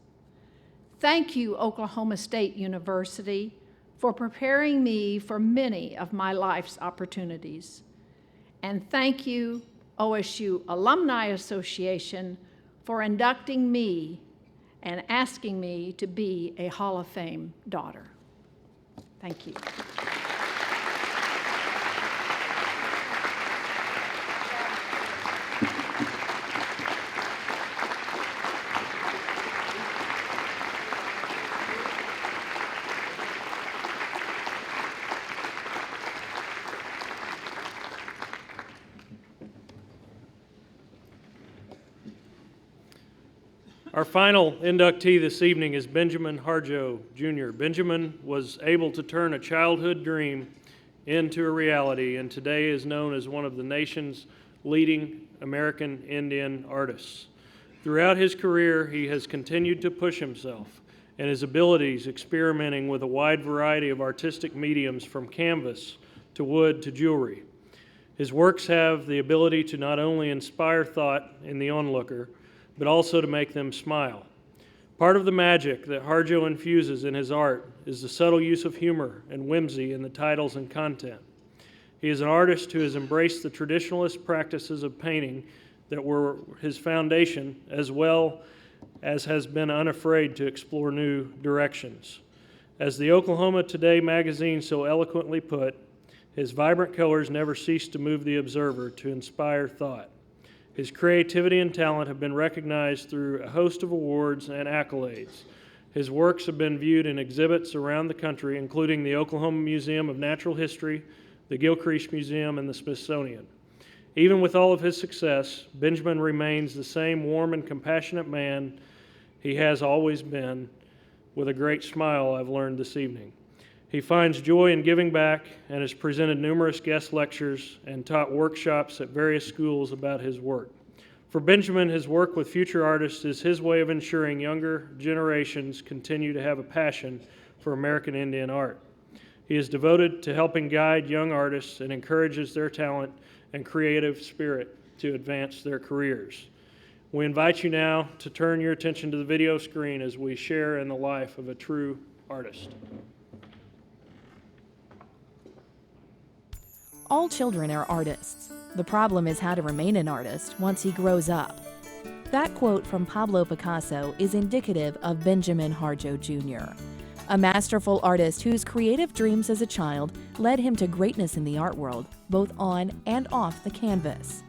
Thank you, Oklahoma State University, for preparing me for many of my life's opportunities. And thank you, OSU Alumni Association, for inducting me and asking me to be a Hall of Fame daughter. Thank you. Our final inductee this evening is Benjamin Harjo Jr. Benjamin was able to turn a childhood dream into a reality, and today is known as one of the nation's leading American Indian artists. Throughout his career, he has continued to push himself and his abilities, experimenting with a wide variety of artistic mediums from canvas to wood to jewelry. His works have the ability to not only inspire thought in the onlooker, but also to make them smile. Part of the magic that Harjo infuses in his art is the subtle use of humor and whimsy in the titles and content. He is an artist who has embraced the traditionalist practices of painting that were his foundation, as well as has been unafraid to explore new directions. As the Oklahoma Today magazine so eloquently put, his vibrant colors never cease to move the observer to inspire thought. His creativity and talent have been recognized through a host of awards and accolades. His works have been viewed in exhibits around the country, including the Oklahoma Museum of Natural History, the Gilcrease Museum, and the Smithsonian. Even with all of his success, Benjamin remains the same warm and compassionate man he has always been, with a great smile, I've learned this evening. He finds joy in giving back and has presented numerous guest lectures and taught workshops at various schools about his work. For Benjamin, his work with future artists is his way of ensuring younger generations continue to have a passion for American Indian art. He is devoted to helping guide young artists and encourages their talent and creative spirit to advance their careers. We invite you now to turn your attention to the video screen as we share in the life of a true artist. All children are artists. The problem is how to remain an artist once he grows up. That quote from Pablo Picasso is indicative of Benjamin Harjo Jr., a masterful artist whose creative dreams as a child led him to greatness in the art world, both on and off the canvas.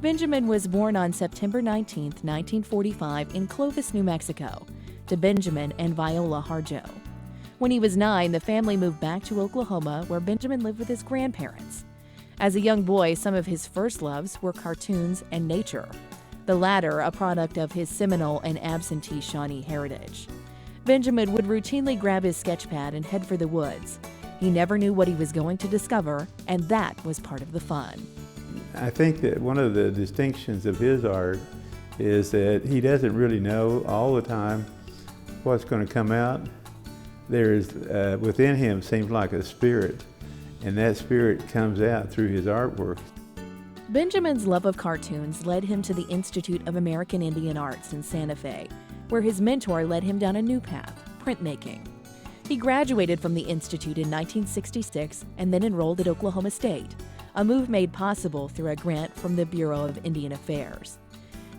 Benjamin was born on September 19, 1945 in Clovis, New Mexico, to Benjamin and Viola Harjo. When he was 9, the family moved back to Oklahoma, where Benjamin lived with his grandparents. As a young boy, some of his first loves were cartoons and nature, the latter a product of his Seminole and absentee Shawnee heritage. Benjamin would routinely grab his sketch pad and head for the woods. He never knew what he was going to discover, and that was part of the fun. I think that one of the distinctions of his art is that he doesn't really know all the time what's going to come out. There's, within him seems like a spirit, and that spirit comes out through his artwork. Benjamin's love of cartoons led him to the Institute of American Indian Arts in Santa Fe, where his mentor led him down a new path, printmaking. He graduated from the Institute in 1966 and then enrolled at Oklahoma State, a move made possible through a grant from the Bureau of Indian Affairs.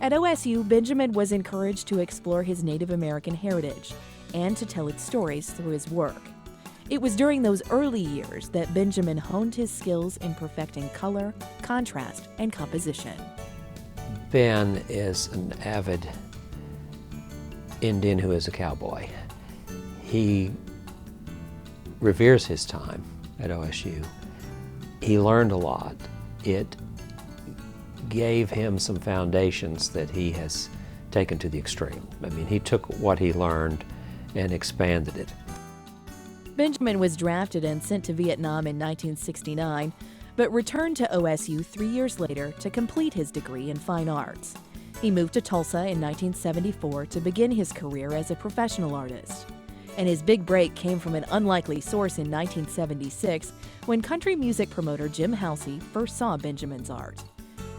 At OSU, Benjamin was encouraged to explore his Native American heritage and to tell its stories through his work. It was during those early years that Benjamin honed his skills in perfecting color, contrast, and composition. Ben is an avid Indian who is a cowboy. He reveres his time at OSU. He learned a lot. It gave him some foundations that he has taken to the extreme. I mean, he took what he learned and expanded it. Benjamin was drafted and sent to Vietnam in 1969, but returned to OSU 3 years later to complete his degree in fine arts. He moved to Tulsa in 1974 to begin his career as a professional artist. And his big break came from an unlikely source in 1976 when country music promoter Jim Halsey first saw Benjamin's art.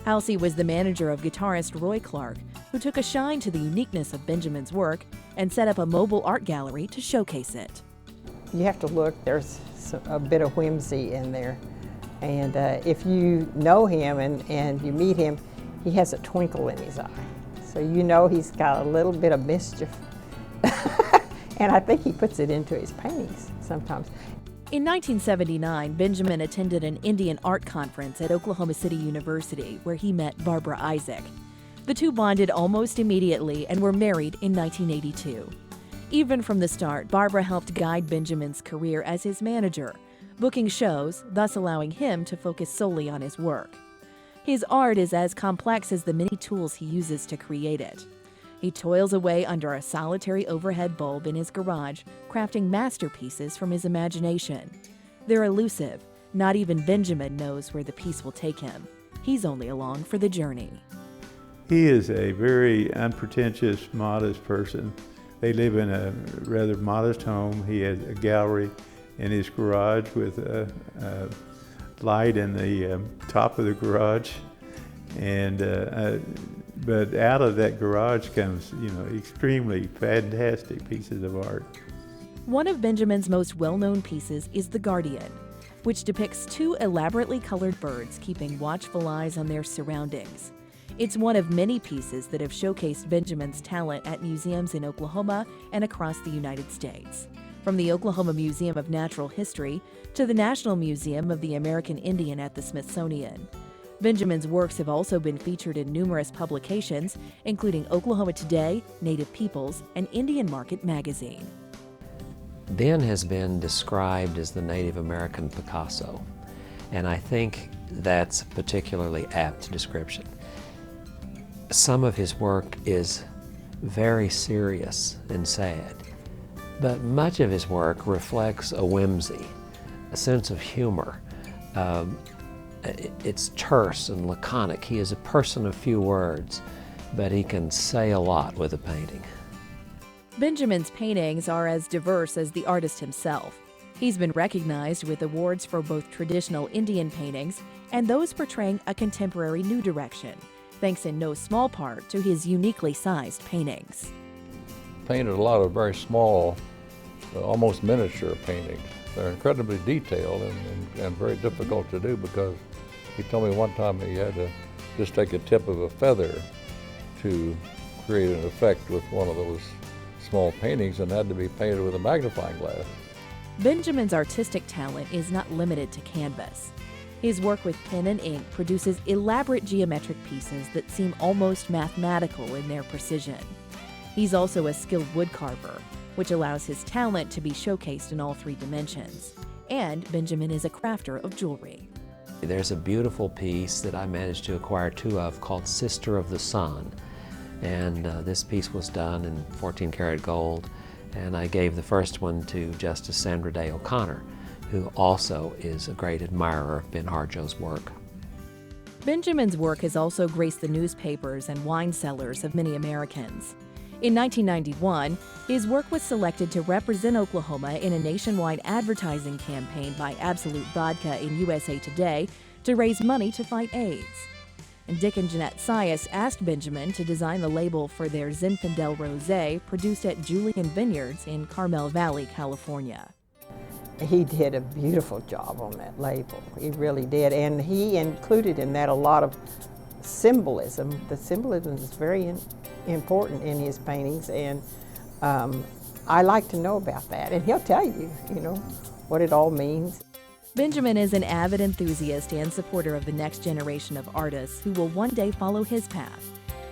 Halsey was the manager of guitarist Roy Clark, who took a shine to the uniqueness of Benjamin's work and set up a mobile art gallery to showcase it. You have to look, there's a bit of whimsy in there. And if you know him and you meet him, he has a twinkle in his eye. So you know he's got a little bit of mischief. And I think he puts it into his paintings sometimes. In 1979, Benjamin attended an Indian art conference at Oklahoma City University where he met Barbara Isaac. The two bonded almost immediately and were married in 1982. Even from the start, Barbara helped guide Benjamin's career as his manager, booking shows, thus allowing him to focus solely on his work. His art is as complex as the many tools he uses to create it. He toils away under a solitary overhead bulb in his garage, crafting masterpieces from his imagination. They're elusive. Not even Benjamin knows where the piece will take him. He's only along for the journey. He is a very unpretentious, modest person. They live in a rather modest home. He has a gallery in his garage with a light in the top of the garage. And but out of that garage comes, extremely fantastic pieces of art. One of Benjamin's most well-known pieces is The Guardian, which depicts two elaborately colored birds keeping watchful eyes on their surroundings. It's one of many pieces that have showcased Benjamin's talent at museums in Oklahoma and across the United States. From the Oklahoma Museum of Natural History to the National Museum of the American Indian at the Smithsonian. Benjamin's works have also been featured in numerous publications, including Oklahoma Today, Native Peoples, and Indian Market magazine. Ben has been described as the Native American Picasso, and I think that's a particularly apt description. Some of his work is very serious and sad, but much of his work reflects a whimsy, a sense of humor. It's terse and laconic. He is a person of few words, but he can say a lot with a painting. Benjamin's paintings are as diverse as the artist himself. He's been recognized with awards for both traditional Indian paintings and those portraying a contemporary new direction, thanks in no small part to his uniquely sized paintings. Painted a lot of very small, almost miniature paintings. They're incredibly detailed and very difficult to do, because he told me one time he had to just take a tip of a feather to create an effect with one of those small paintings, and had to be painted with a magnifying glass. Benjamin's artistic talent is not limited to canvas. His work with pen and ink produces elaborate geometric pieces that seem almost mathematical in their precision. He's also a skilled woodcarver, which allows his talent to be showcased in all three dimensions. And Benjamin is a crafter of jewelry. There's a beautiful piece that I managed to acquire two of called Sister of the Sun. And this piece was done in 14 karat gold. And I gave the first one to Justice Sandra Day O'Connor, who also is a great admirer of Ben Harjo's work. Benjamin's work has also graced the newspapers and wine cellars of many Americans. In 1991, his work was selected to represent Oklahoma in a nationwide advertising campaign by Absolute Vodka in USA Today to raise money to fight AIDS. And Dick and Jeanette Sias asked Benjamin to design the label for their Zinfandel Rosé produced at Julian Vineyards in Carmel Valley, California. He did a beautiful job on that label. He really did. And he included in that a lot of symbolism. The symbolism is very important in his paintings, and I like to know about that. And he'll tell you, what it all means. Benjamin is an avid enthusiast and supporter of the next generation of artists who will one day follow his path.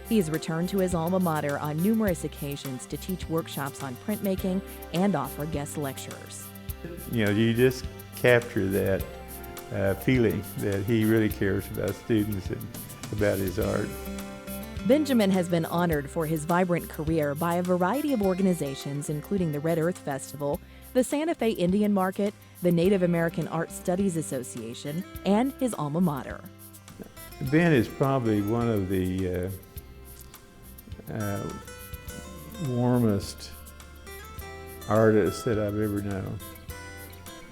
He has returned to his alma mater on numerous occasions to teach workshops on printmaking and offer guest lectures. You just capture that feeling that he really cares about students and about his art. Benjamin has been honored for his vibrant career by a variety of organizations, including the Red Earth Festival, the Santa Fe Indian Market, the Native American Art Studies Association, and his alma mater. Ben is probably one of the warmest artists that I've ever known.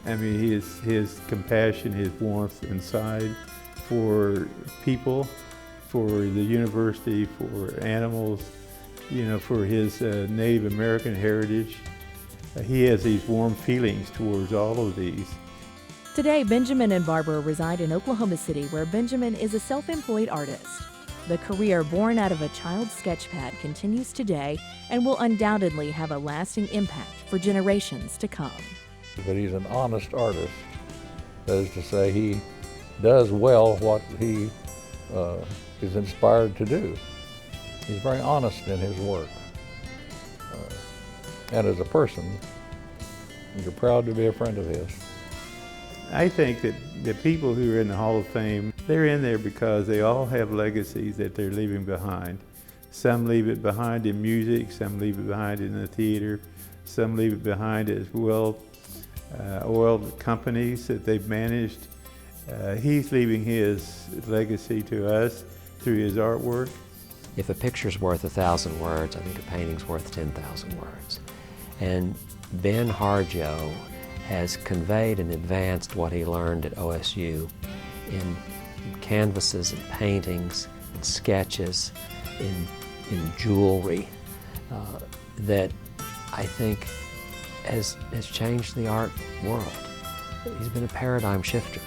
I mean, his compassion, his warmth inside for people, for the university, for animals, for his Native American heritage. He has these warm feelings towards all of these. Today, Benjamin and Barbara reside in Oklahoma City, where Benjamin is a self-employed artist. The career born out of a child's sketchpad continues today and will undoubtedly have a lasting impact for generations to come. But he's an honest artist. That is to say, he does well what he is inspired to do. He's very honest in his work. And as a person, you're proud to be a friend of his. I think that the people who are in the Hall of Fame, they're in there because they all have legacies that they're leaving behind. Some leave it behind in music, some leave it behind in the theater, some leave it behind as well-oiled companies that they've managed. He's leaving his legacy to us through his artwork. If a picture's worth 1,000 words, I think a painting's worth 10,000 words. And Ben Harjo has conveyed and advanced what he learned at OSU in canvases and paintings and sketches, in jewelry, that I think has changed the art world. He's been a paradigm shifter.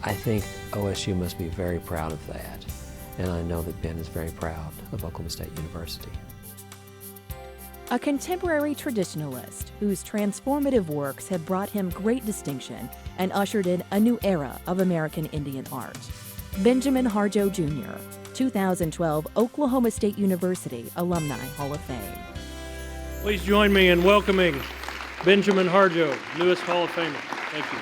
I think OSU must be very proud of that. And I know that Ben is very proud of Oklahoma State University. A contemporary traditionalist whose transformative works have brought him great distinction and ushered in a new era of American Indian art. Benjamin Harjo Jr., 2012 Oklahoma State University Alumni Hall of Fame. Please join me in welcoming Benjamin Harjo, newest Hall of Famer. Thank you.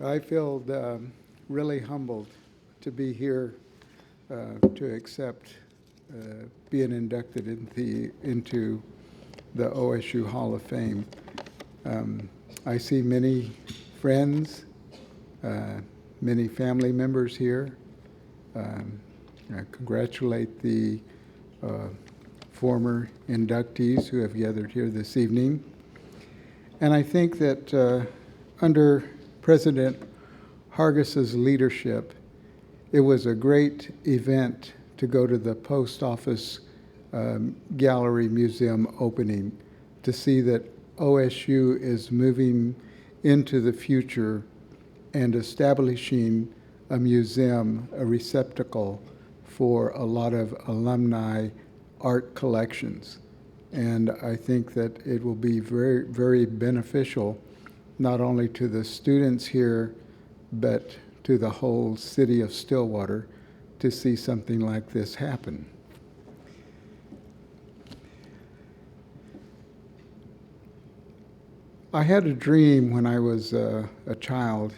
I feel really humbled to be here to accept being inducted into the OSU Hall of Fame. I see many friends, many family members here. I congratulate the former inductees who have gathered here this evening. And I think that under President Hargis's leadership, it was a great event to go to the Post Office Gallery Museum opening to see that OSU is moving into the future and establishing a museum, a receptacle for a lot of alumni art collections. And I think that it will be very, very beneficial not only to the students here, but to the whole city of Stillwater to see something like this happen. I had a dream when I was a child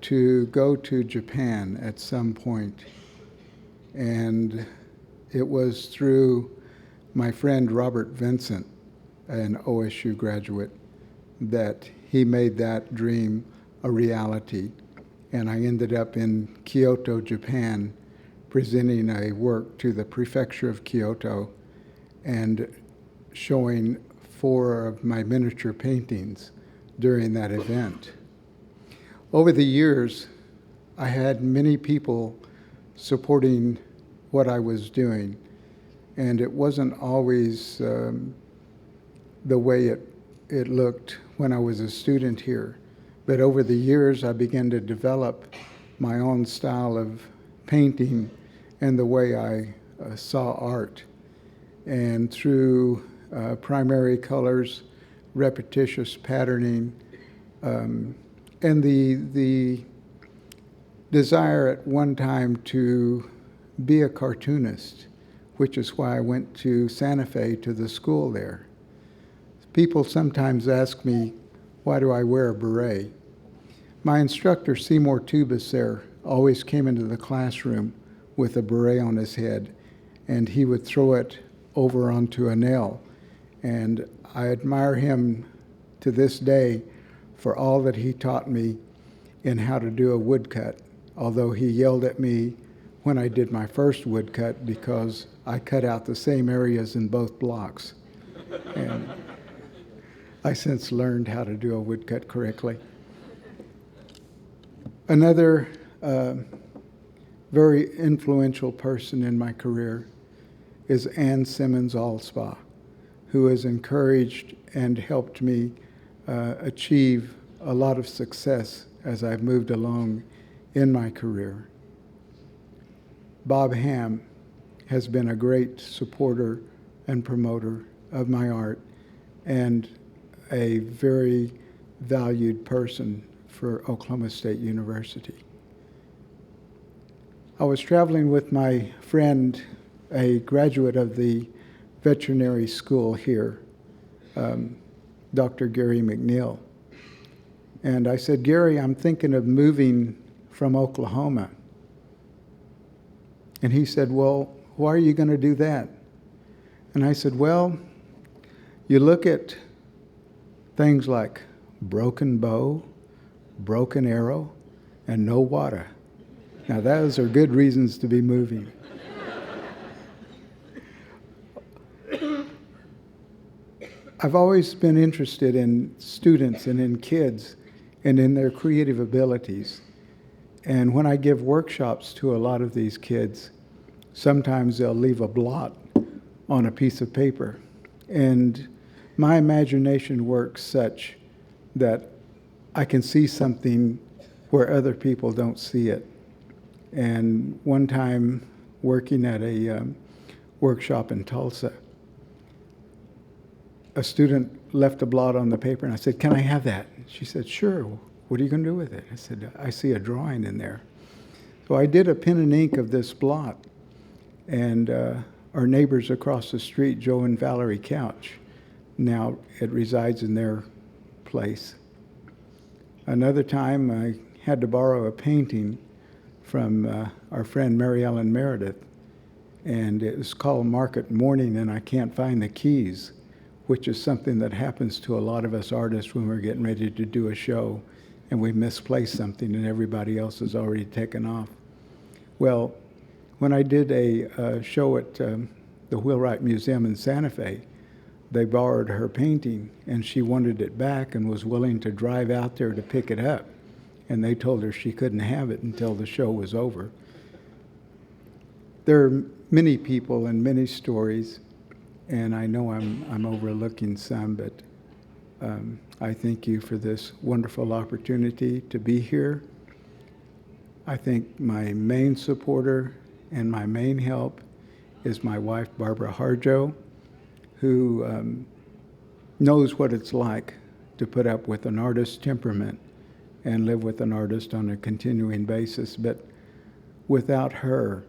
to go to Japan at some point, and it was through my friend Robert Vincent, an OSU graduate, that he made that dream a reality. And I ended up in Kyoto, Japan, presenting a work to the prefecture of Kyoto and showing 4 of my miniature paintings during that event. Over the years, I had many people supporting what I was doing, and it wasn't always the way it looked when I was a student here. But over the years, I began to develop my own style of painting and the way I saw art. And through primary colors, repetitious patterning, and the desire at one time to be a cartoonist, which is why I went to Santa Fe to the school there. People sometimes ask me, why do I wear a beret? My instructor, Seymour Tubus there, always came into the classroom with a beret on his head, and he would throw it over onto a nail. And I admire him to this day for all that he taught me in how to do a woodcut, although he yelled at me when I did my first woodcut because I cut out the same areas in both blocks. And I since learned how to do a woodcut correctly. Another very influential person in my career is Ann Simmons Allspaw, who has encouraged and helped me achieve a lot of success as I've moved along in my career. Bob Ham has been a great supporter and promoter of my art and a very valued person for Oklahoma State University. I was traveling with my friend, a graduate of the veterinary school here, Dr. Gary McNeil. And I said, Gary, I'm thinking of moving from Oklahoma. And he said, well, why are you going to do that? And I said, well, you look at things like broken bow, broken arrow, and no water. Now, those are good reasons to be moving. I've always been interested in students and in kids and in their creative abilities. And when I give workshops to a lot of these kids, sometimes they'll leave a blot on a piece of paper. And my imagination works such that I can see something where other people don't see it. And one time, working at a workshop in Tulsa, a student left a blot on the paper, and I said, can I have that? She said, sure. What are you going to do with it? I said, I see a drawing in there. So I did a pen and ink of this blot, and our neighbors across the street, Joe and Valerie Couch, now it resides in their place. Another time, I had to borrow a painting from our friend Mary Ellen Meredith, and it was called Market Morning and I Can't Find the Keys, which is something that happens to a lot of us artists when we're getting ready to do a show and we misplace something and everybody else has already taken off. Well, when I did a show at the Wheelwright Museum in Santa Fe, they borrowed her painting and she wanted it back and was willing to drive out there to pick it up. And they told her she couldn't have it until the show was over. There are many people and many stories, and I know I'm overlooking some, but I thank you for this wonderful opportunity to be here. I think my main supporter and my main help is my wife, Barbara Harjo, who knows what it's like to put up with an artist's temperament and live with an artist on a continuing basis. But without her,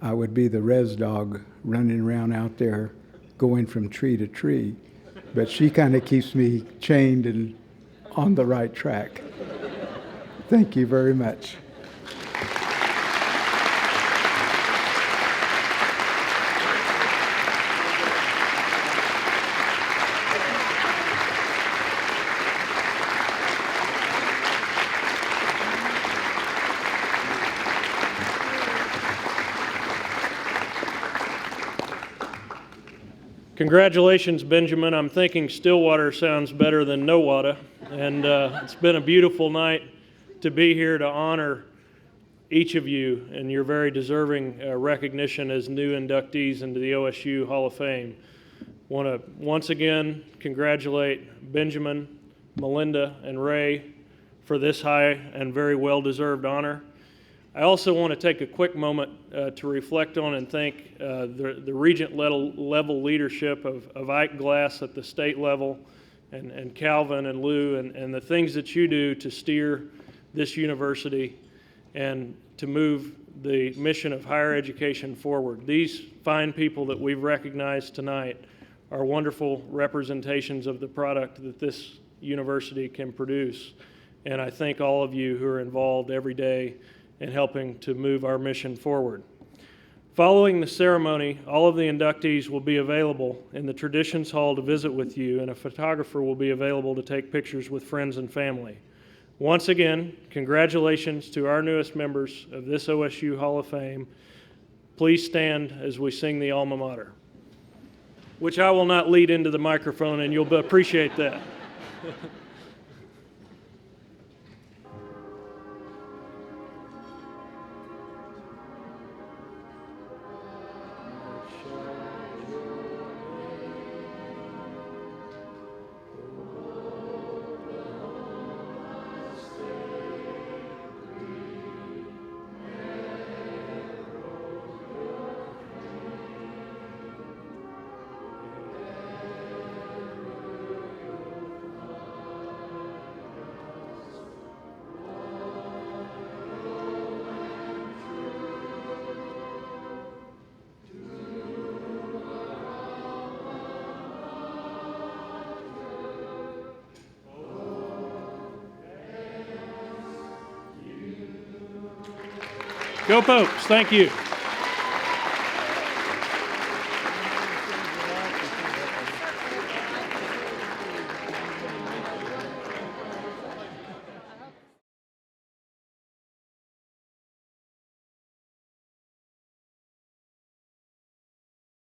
I would be the res dog running around out there going from tree to tree. But she kind of keeps me chained and on the right track. Thank you very much. Congratulations, Benjamin. I'm thinking Stillwater sounds better than no water. And it's been a beautiful night to be here to honor each of you and your very deserving recognition as new inductees into the OSU Hall of Fame. Want to once again congratulate Benjamin, Melinda, and Ray for this high and very well-deserved honor. I also want to take a quick moment to reflect on and thank the regent level leadership of Ike Glass at the state level, and Calvin and Lou, and the things that you do to steer this university and to move the mission of higher education forward. These fine people that we've recognized tonight are wonderful representations of the product that this university can produce. And I thank all of you who are involved every day in helping to move our mission forward. Following the ceremony, all of the inductees will be available in the Traditions Hall to visit with you, and a photographer will be available to take pictures with friends and family. Once again, congratulations to our newest members of this OSU Hall of Fame. Please stand as we sing the alma mater, which I will not lead into the microphone, and you'll appreciate that. Go Popes, thank you.